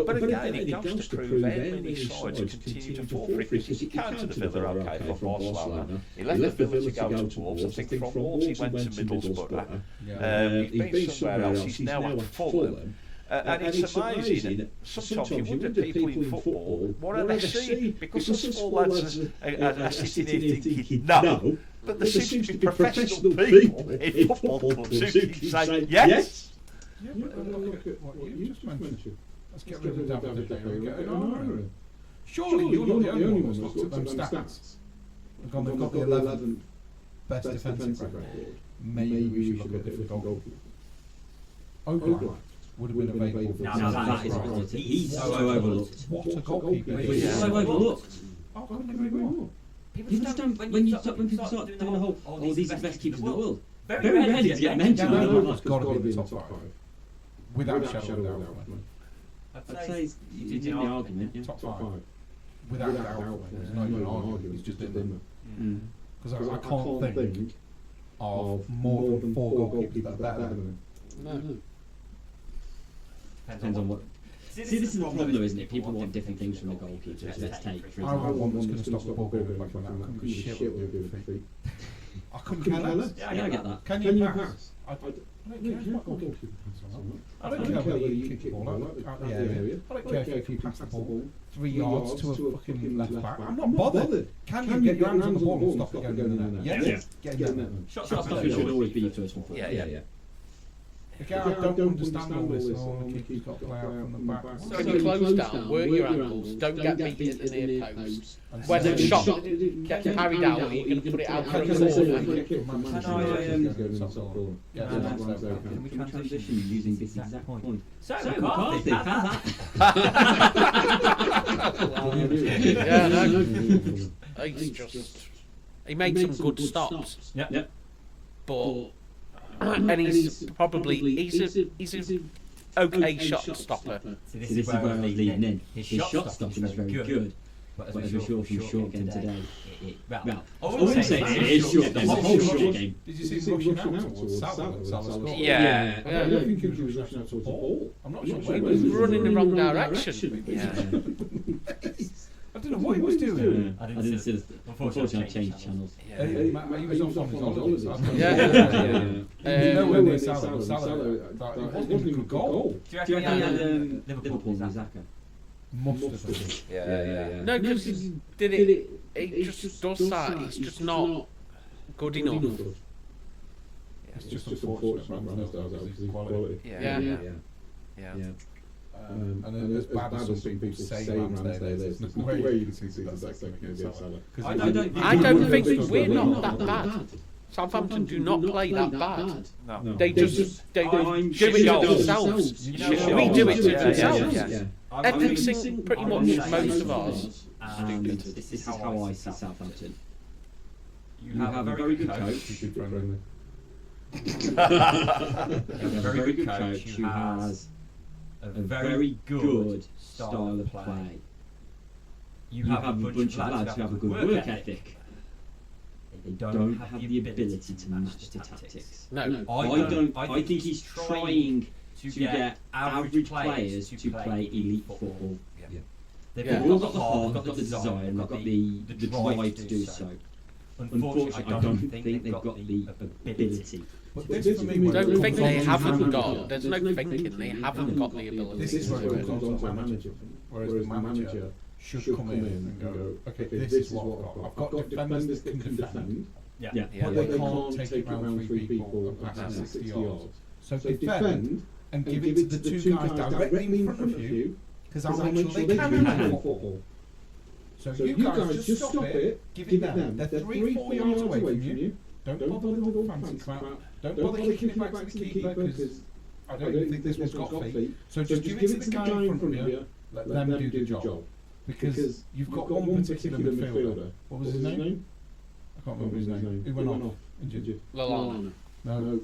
But again, it goes to prove how many sides continue to fall for it. Because he came to the Villa, okay, from Barcelona. He left the Villa to go to Wolves. I think from Wolves he went to Middlesbrough. He's been somewhere else. He's now at Fulham. And it's amazing. Sometimes you wonder, people in football, what are they seeing? Because some small lads are sitting here thinking, no. But there seems to be professional people in football clubs who can say, yes. Yeah, but look at what you just mentioned. Let's get rid of David De Gea and get Onana in. Surely you're not the only one who's looked at them stats. They've got the 11th best defensive record. Maybe we should look at a different goalkeeper. Oblak would have been available. Now that is ridiculous. He's so overlooked. What a goalkeeper. He's so overlooked. I couldn't agree more. People just don't. When people start doing the whole, oh, these are the best keepers in the world. Very rarely to get mentioned. It's got to be in the top 5. Without shadow of doubt. I'd say you did the argument. Yeah. Top 5. Without doubt. There's not even an argument. It's just in there. Because I can't think of more than 4 goalkeepers that are better than him. No. Depends on what. See, this is the problem though, isn't it? People want different things from the goalkeepers. Let's take, for I example. want one that's going to stop the ball going back like that. I couldn't give a shit what they do with feet. I couldn't care less. Yeah, I get that. Can you pass? I don't care about goalkeeper pass or not. I don't care whether you kick the ball out the area. I don't care if you pass the ball 3 yards to a fucking left back. I'm not bothered. Can you get your hands on the ball and stop it going in the net? Yes. Get in the net. Shot stoppers should always be first one. Yeah. Again, I don't understand all this. Oh, the keeper's got to play out from the back. Can you close down, work your ankles, don't get beaten in the near post. When the shot gets carried out, you're going to put it out for a corner. Can we transition using this exact point? So McCarthy, Yeah, no. He's just... He made some good stops. Yep. But... and he's probably he's an okay shot stopper. So this is where I was leading in. His shot stopping is very good, but as we saw from short game today, well, I wouldn't say it is short game. The whole short game. Did you see him rushing out towards Salah? Yeah. I don't think he was rushing out towards the ball. I'm not sure. He was running the wrong direction. Yeah. I don't know what he was doing. I didn't see this. Unfortunately, I changed channels. He was off on his holidays. Yeah. You know when they Salah, it wasn't even a good goal. Do you reckon he had Liverpool and Zaka? Must have been. Yeah. No, because he just does that. It's just not good enough. It's just unfortunate, his quality. Yeah. And then as bad as some people say Ramsdale is, there's no way you can see that second against Salah. I don't think we're not that bad. Southampton do not play that bad. No. They do it to themselves. We do it to ourselves. Everything, pretty much most of ours. And this is how I see Southampton. You have a very good coach. You have a very good coach who has a very good style of play. You have a bunch of lads who have a good work ethic. They don't have the ability to master tactics. No, I think he's trying to get average players to play elite football. They've all got the heart, they've got the desire, and they've got the drive to do so. Unfortunately, I don't think they've got the ability. Don't think they haven't got. There's no thinking they haven't got the ability. This is where it comes on to manager. Whereas the manager should come in and go, okay, this is what I've got. I've got defenders that can defend, but they can't take it round 3 people and pass 60 yards. So defend and give it to the 2 guys directly in front of you, because I'll make sure they can handle football. So you guys just stop it, give it them. They're 3-4 yards away from you. Don't bother with all fancy crap. Don't bother kicking it back to the keeper, because I don't think this one's got feet. So just give it to the guy in front of you, let them do the job. Because you've got one particular midfielder. What was his name? I can't remember his name. Who went off? Injured. Lallana. No.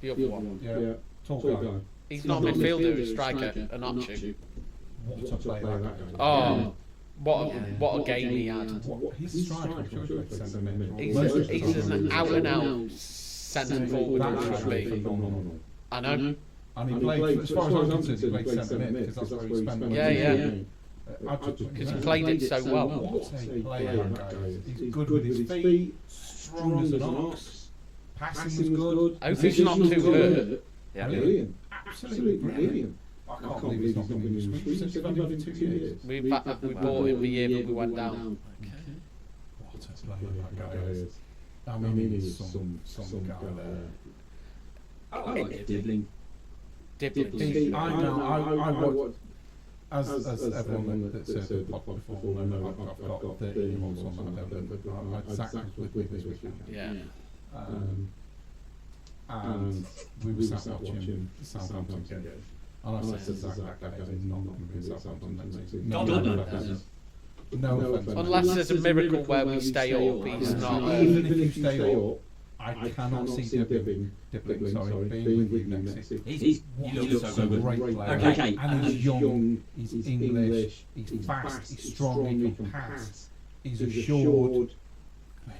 The other one. Yeah. Tall guy. He's not a midfielder, he's a striker, an Archie. What a player that guy. Oh. What a game he had. He's a striker. I'm sure he's centre mid. He's an out and out centre forward. I know. And he played, as far as I'm concerned, he played centre mid, because that's where he spent. Yeah. Because he played it so well. What a player that guy is. He's good with his feet, strong as an ox, passing was good. Hope he's not too hurt. Brilliant. Absolutely brilliant. I can't believe he's not been in the squeeze since we've had him for 2 years. We bought him the year but we went down. What a player that guy is. I mean, he is some guy there. I like Dibbling. I know, as everyone that's heard the pod before will know, I've got 30-year-olds on that. Zach was with me this weekend. Yeah. And we were sat watching the Southampton game. And I said to Zach, that guy is not going to be in Southampton next season. No offence. Unless there's a miracle where we stay up, he's not. Even if you stay up, I cannot see Dipping being with you next season. He looks so good. Great player. Okay. And he's young, he's English, he's fast, he's strong, he can pass, he's assured.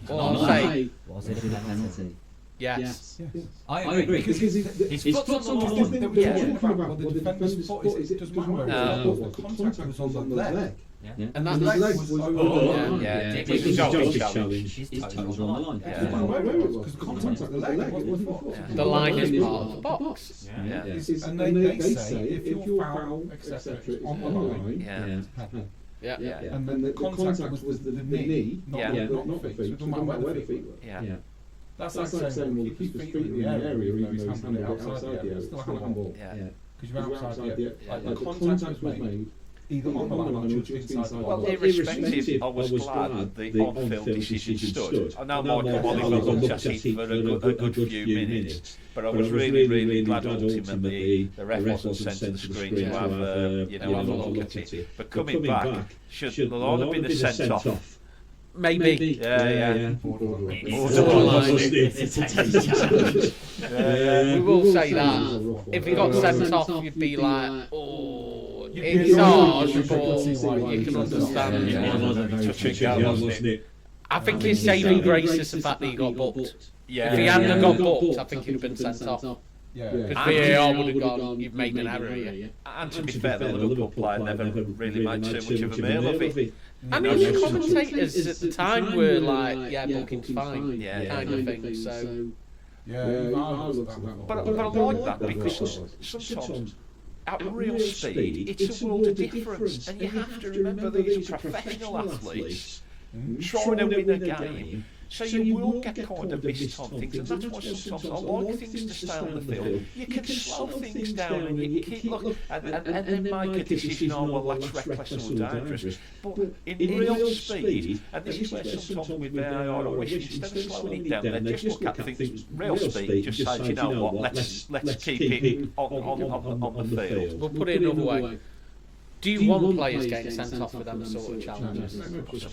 Well, I'll say Was it a penalty? yes. I agree. Because His foot's on the Well, line. the defender's foot is, it doesn't matter where it was, the contact was on the leg. And His that's leg was over His challenge. His toes are on the line. because the contact of the leg, it wasn't the foot. the line is part of the box. And they say if your foul, etc., is on the line, Yeah. and then the contact was the knee, not the feet, so it doesn't matter where the feet were. That's like saying, well, the keeper's feet in the area, even though he's handling it outside the area, it's still a handball. Because you're outside the area. Like the contact was made either on the line or just inside the Well, line. irrespective, I was glad the on-field decision stood. I know Michael Oliver looked at it for a good few minutes, but I was really glad ultimately the ref wasn't sent to the screen to have have a look at it. But coming back, should Lallana have been sent off? Maybe. Yeah. Borderline. We will say that. If he got sent off, you'd be like, oh, it's harsh, but you can understand. I think his saving grace is the fact that he got booked. If he hadn't got booked, I think he'd have been sent off. Because VAR would have gone, you've made an error here. And to be fair, the Liverpool player never really made too much of a meal of it. I mean, the commentators at the time were like, yeah, booking's fine, kind of thing, so... But I like that because sometimes at real speed, it's a world of difference, and you have to remember these are professional athletes trying to win a game. So you will get kind of missed on things, and that's why sometimes I like things to stay on the field. You can slow things down and you can keep look and then make a decision, oh well that's reckless or dangerous. But in real speed, and this is where sometimes with VAR I wish instead of slowing it down, they just look at things real speed, just say, you know what, let's keep it on the field. We'll put it another way. Do you want players getting sent off with them sort of challenges?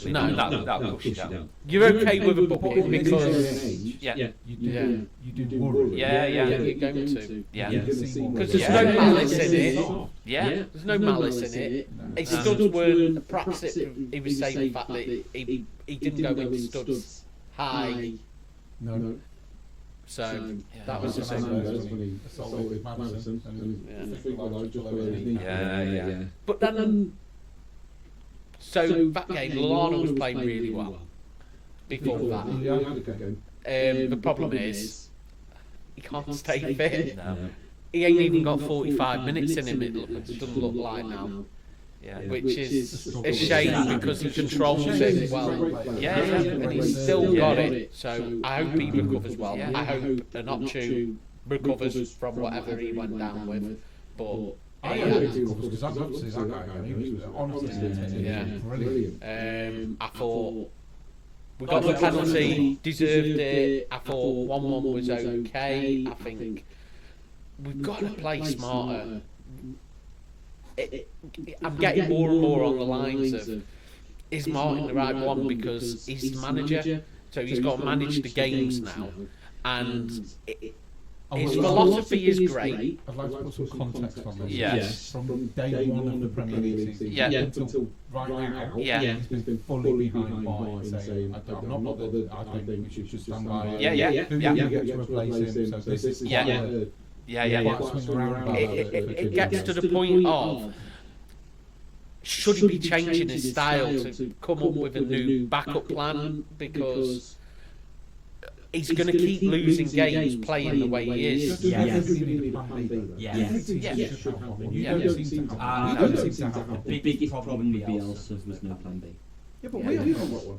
No, that pushes down. You're okay with a booking because you do worry. you're going to. Because there's Yeah. no malice in it. Yeah. There's no malice in it. His studs weren't. Perhaps he was saying the fact that he didn't go with studs high. No. So that was the same. same. But then, so that game, Lallana was playing really well before that. The problem is, he can't stay fit. He ain't even got 45 minutes in him, it doesn't look like now. Which is a shame because he controls it well. And he's still got it. So I hope he recovers well. I hope Enochu recovers from whatever he went down with. But I hope he recovers because I'd love to see that guy again. He was honestly brilliant. I thought we got the penalty, deserved it. I thought 1-1 was okay. I think we've got to play smarter. I'm getting more and more on the lines of, is Martin the right one because he's the manager, so he's got to manage the games now, and his philosophy is great. I'd like to put some context on this. Yes. From day one of the Premier League season until right now, he's been fully behind Martin saying, I'm not bothered, I think we should just stand by him. Who do we get to replace him? So this is It gets to the point of, should he be changing his style to come up with a new backup plan, because he's going to keep losing games playing the way he is. You don't seem to have The biggest problem with Bielsa was no plan B. Yeah, but we haven't got one.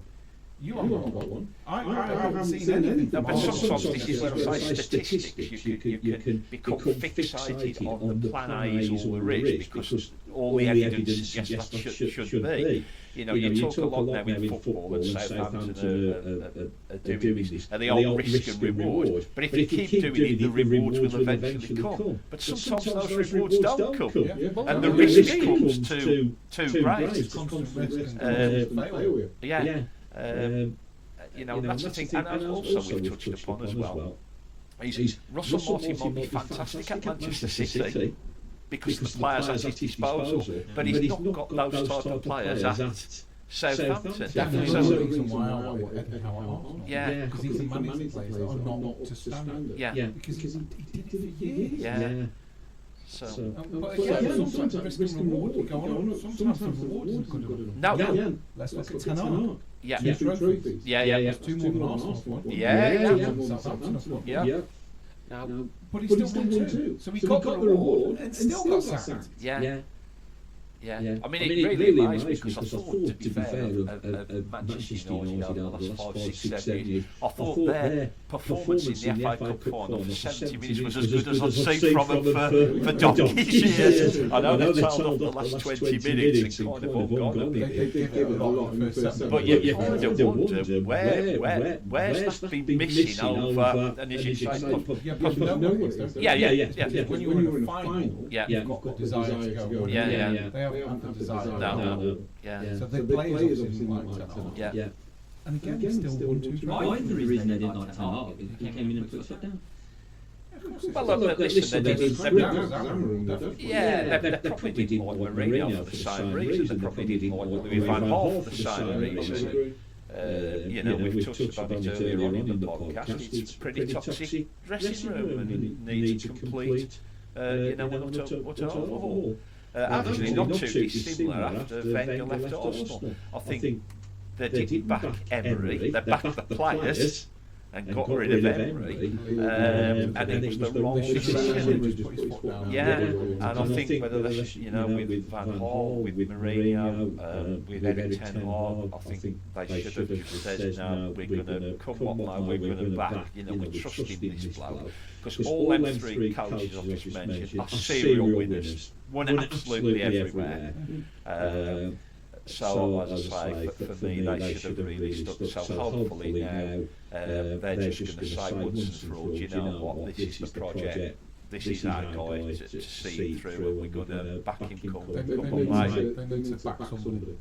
You haven't got one. I haven't seen anything. No, but from sometimes Arsenal. this is where I say statistics. You can become fixated on the plan A is all there is because all the evidence suggests that should be. You know, you talk a lot now in football and Southampton are doing this, and the old risk and reward. But if you keep doing it, the rewards will eventually come. But sometimes those rewards don't come, and the risk comes too great. You know, that's the thing, and also we've touched upon as well. Russell Martin might be fantastic at Manchester City because the players at his disposal, but he's not got those type of players at Southampton. Definitely So, the reason why I like Eddie Howe at Arsenal. yeah, Because he's managed players that are not to standard. yeah, Because he did it for years. yeah. So, But again, sometimes the risk and reward will go on. Sometimes the reward isn't good enough. no, Let's look at Ten Hag. yeah, Two trophies. yeah. There's two more than Arsenal have won. Yeah. Southampton have won. Yeah. Now, But he still won two. So he got the reward and still got sacked. Yeah. I mean, it really amazed me because I thought, to be fair, of Manchester United over the last 5, 6, 7 years, I thought their performance in the FA Cup final for 70 minutes was as good as I'd seen from them for donkey's years. I know they tailed off the last 20 minutes and kind of all gone. They gave it a lot in the first 7 But you kind of wonder where's that been missing over, and is it Yeah, but you know what it is. yeah. When you're in the final, Yeah. you've got the desire to go. Yeah. They haven't had the desire. No. So the players obviously didn't like Ten Hag. Yeah. And again, he still won two I trophies. think the reason they didn't like Ten Hag is he came in and put us down. Well, look, listen, they That was Amarim, definitely. they probably didn't like Mourinho for the same reason. They probably didn't like Louis van Gaal for the same reason. You know, we've talked about it earlier on in the podcast. It's a pretty toxic dressing room and needs a complete, you know, what an overhaul. Actually, not too dissimilar after Wenger left Arsenal. I think they didn't back Emery, they backed the players and got rid of Emery, and it was the wrong decision. Yeah, and I think whether that's, you know, with Van Gaal, with Mourinho, with Eddie Ten Hag, I think they should have just said, no, we're going to come what now, we're going to back, you know, we're trusting this bloke. Because all them three coaches I've just mentioned are serial winners, won absolutely everywhere. So, as I say, for me, they should have really stuck. So, hopefully now they're just going to say once and for all, you know what, this is the project, this is our guy to see it through, and we're going to back him couple They need to back somebody.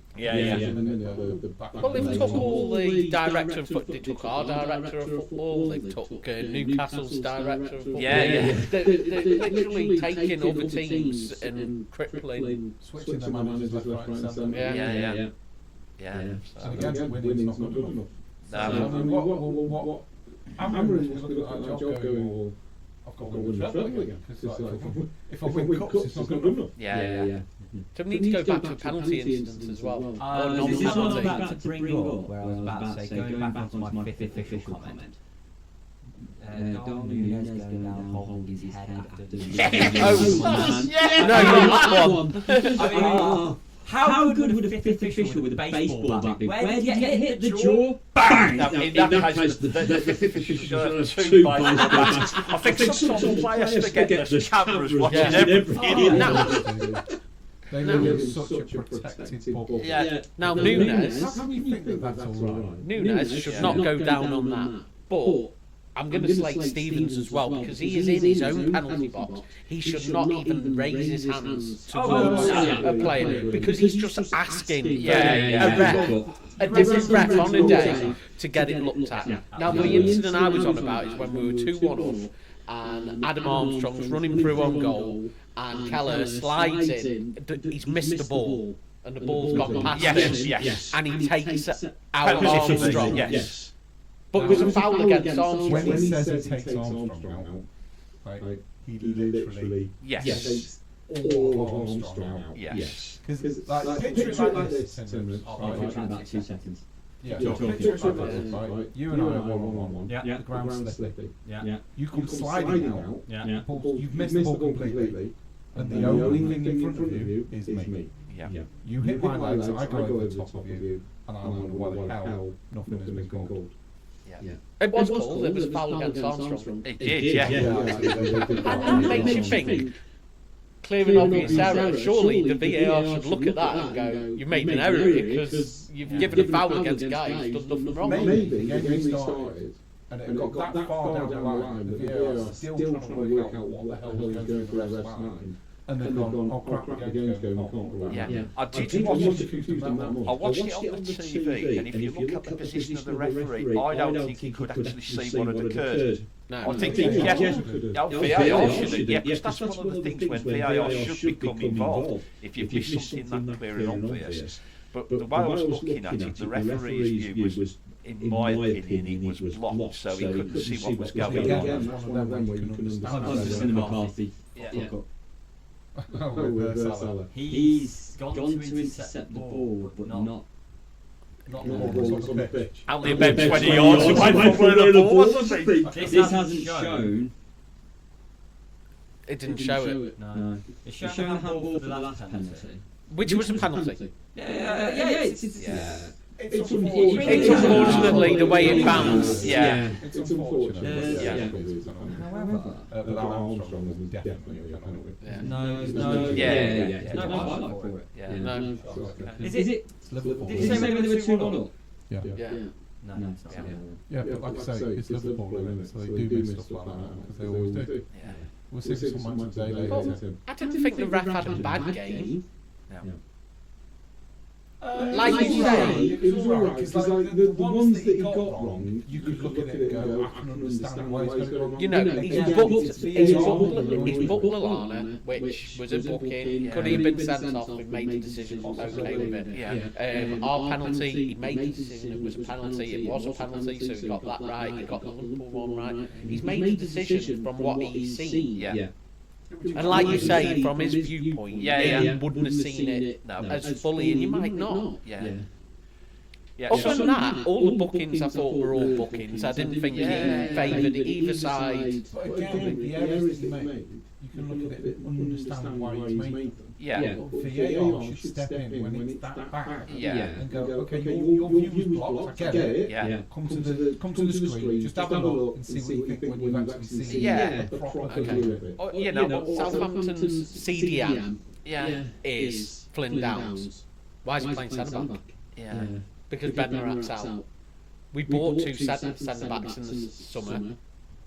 well, they've took all the director of football. They took our director of football. They've took Newcastle's director of football. They're literally taking other teams and crippling. Switching their managers left, right, and centre. Yeah. And again, winning's not good enough. I No. mean, what Amarim is looking at that job going, I've got to win the treble again. Because if I win cups, it's not good enough. Yeah. So we need to go back to a penalty incident as well. Or This is what I was non-penalty. about to bring up, where I was about to say, going back onto my fifth official comment. Darwin Núñez going down holding his head after No, not that one. How good would a fifth official with a baseball bat be? Where did you get hit? The jaw? Bang! Now, in that case, the fifth official should have two baseball bats. I think sometimes players forget there's cameras watching everything. They live in such a protected bubble. Yeah. Now, How Núñez come you think that that's all right? Núñez should not go down on that. But I'm going to slate Stevens as well because he is in his own penalty box. He should not even raise his hands towards a player because he's just asking a different ref on a day to get it looked at. Now, the incident I was on about is when we were 2-1 up and Adam Armstrong's running through on goal and Keller slides in. He's missed the ball and the ball's gone past him and he takes it out of Armstrong. Yes. But there's a foul against Armstrong. When he says he takes Armstrong out, right, he literally Yes. all of Armstrong out. Yes. Because like picture it like this, Tim. About 2 seconds. Yeah, picture it like this, right? You and I are 1-on-1. Yeah. The ground's slippy. Yeah. You come sliding out. Yeah. You've missed the ball completely. And the only thing in front of you is me. Yeah. You hit my legs, I go over the top of you, and I wonder why the hell nothing has been called. Yeah. It was called. It was foul against Armstrong. It did, yeah. And it makes you think. Clear and obvious error. Surely the VAR should look at that and go, "You made an error because you've given a foul against a guy who's done nothing wrong." Maybe the game restarted, and it got that far down the line, the VAR still trying to work out what the hell was going through their mind. And they've gone, oh crap, the game's going, we can't call that. Yeah. I I did watch it. I watched it on the TV, and if you look at the position of the referee, I don't think he could actually see what had occurred. No. I think VAR should, yeah, because that's one of the things when VAR should become involved, if you miss something that clear and obvious. But the way I was looking at it, the referee's view was, in my opinion, it was blocked, so he couldn't see what was going on. Again, that's one of them where you can understand. That's just in the McCarthy. Yeah. He's gone to intercept the ball, but not Not the ball that's on the pitch. Only about 20 yards away from where the ball was. This hasn't shown. It didn't show it. No. It's shown a handball for the last penalty. Which was a penalty. It's It's unfortunately the way it bounced. Yeah. It's unfortunate. Yeah. However, That Armstrong was definitely a penalty. Yeah. no. Yeah. No, I like for it. Yeah. No. Is it? It's Liverpool. Did you say maybe they were 2-1 up? Yeah. Yeah. No, it's not. Yeah, but like I say, it's Liverpool, isn't it? So they do miss stuff like that, because they always do. Yeah. We'll see some matches day later. I didn't think the ref had a bad game. No. Like you say, it was alright, because like, the ones that he got wrong, you could look at it and go, I can understand why he's got it wrong. you know, he's booked Lallana, which was a booking. Could he have been sent off? We made the decision. Okay with it. Yeah. Our penalty, he made the decision. It was a penalty. It was a penalty, so he got that right. He got the Liverpool one right. He's made the decision from what he's seen. Yeah. And like you say, from his viewpoint, he wouldn't have seen it No. as fully, and you might not. Yeah. Yeah. Other than that, all the bookings I thought were all bookings. I didn't think he favoured either side. But again, the errors that he made, you can look at it and understand why he's made them. Yeah. VAR should step in when it's that bad Yeah. and go, okay, your view's blocked, I get it. Yeah. Come to the screen, just have a look and see what you think when you've actually seen Yeah. a proper Okay. view of it. Oh, you know, Southampton's CDM yeah. is Flynn Downs. Why is he playing centre back? Yeah. Because Bednarak's out. We bought two centre backs in the summer,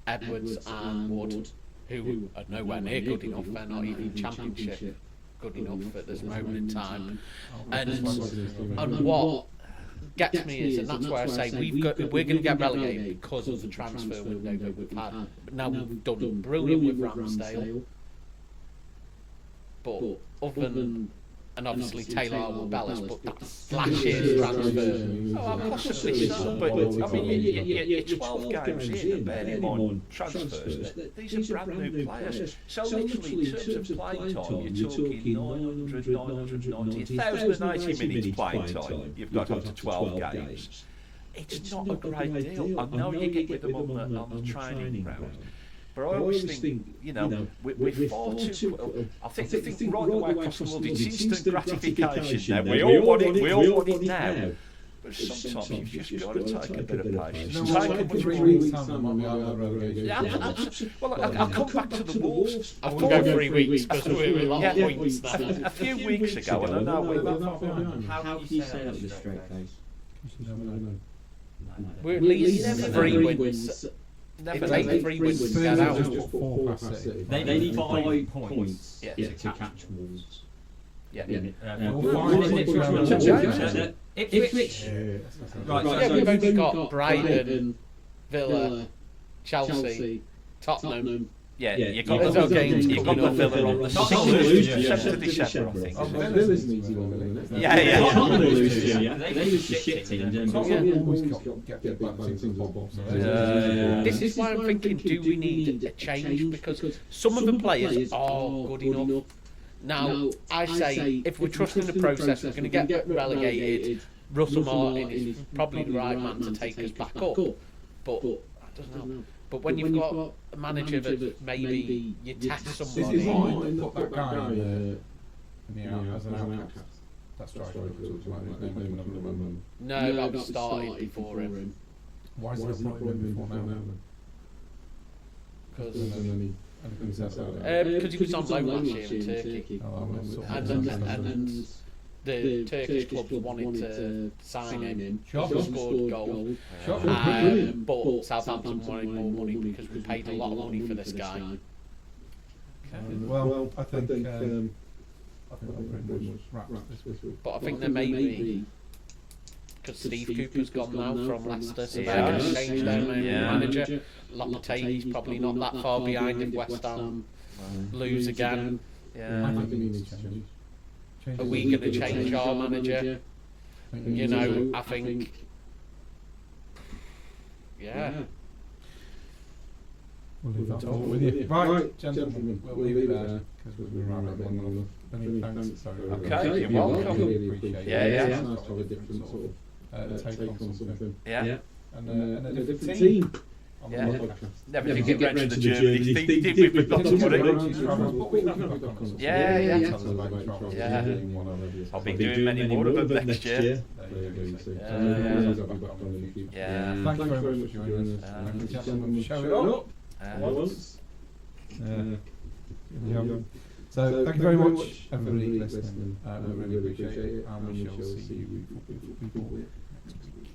Edwards and Wood, who are nowhere near good enough. They're not even Championship good enough at this moment in time. And what gets me is, and that's why I say we're going to get relegated because of the transfer window that we've had. Now we've done brilliant with Ramsdale, but other than, and obviously Taylor Bellis, but that's last year's transfer. Oh, possibly so, but I mean, you're 12 games in, and bearing in mind transfers, these are brand new players. So literally, in terms of playing time, you're talking 900, 990, 1,080 minutes playing time. You've got up to 12 games. It's not a great deal. I know you get with them on the training ground. But I always think, you know, we're far too... I think the thing right away across the world, it's instant gratification now. We all want it now. But sometimes you've just got to take a bit of patience. Well, I'll come back to the Wolves. I won't go 3 weeks because we're a lot of points now. A few weeks ago, and I know we're not far behind. How can you say that with a straight face? We're at least 3 wins. Never take 3 wins to get out. They need 5 points Yeah. to catch Wolves. Yeah. Ipswich. Right, Yeah, we've only got Brighton, Villa, Chelsea, Tottenham. Yeah, you got There's no games you got the coming up. Villa on the Tottenham 7th lose, of December, I think. Villa's an easy one, isn't it? Yeah. Tottenham lose to you. They lose to shit teams. This is why I'm thinking, do we need a change? Because some of the players are good enough. Now, I say, if we're trusting the process, we're going to get relegated. Russell Martin is probably the right man to take us back up. But, I don't know. But when you've got a manager that maybe you test somebody... Put that guy as an outcast. That's striker that we talked about. His name at the moment. No, that was started before him. Why is it not been before now then? Because Anything said about it? he was on loan last year in Turkey. And the Turkish clubs wanted to sign him. He scored goals. But Southampton wanted more money because we paid a lot of money for this guy. Well, I think that pretty much wraps this week. But I think there may be, because Steve Cooper's gone now from Leicester, so they're going to change their manager. Lopetegui's probably not that far behind if West Ham lose again. I think we need to change. Are we going to change our manager? You know, I think. Yeah. We'll leave that all with you. Right, gentlemen, we'll leave it there because we've been around long enough. Many thanks. Okay, you're welcome. Really appreciate it. Yeah. It's nice to have a different sort of take on something. Yeah. And a different team. On the Yeah. podcast. Never did get rented to Germany. Did we? We've got to put it. Yeah. I'll be doing many more of them next year. Yeah. Thank you very much for joining us. Thank you, gentlemen. Show it up. Once. So thank you very much, everybody listening. We really appreciate it, and we shall see you people next week.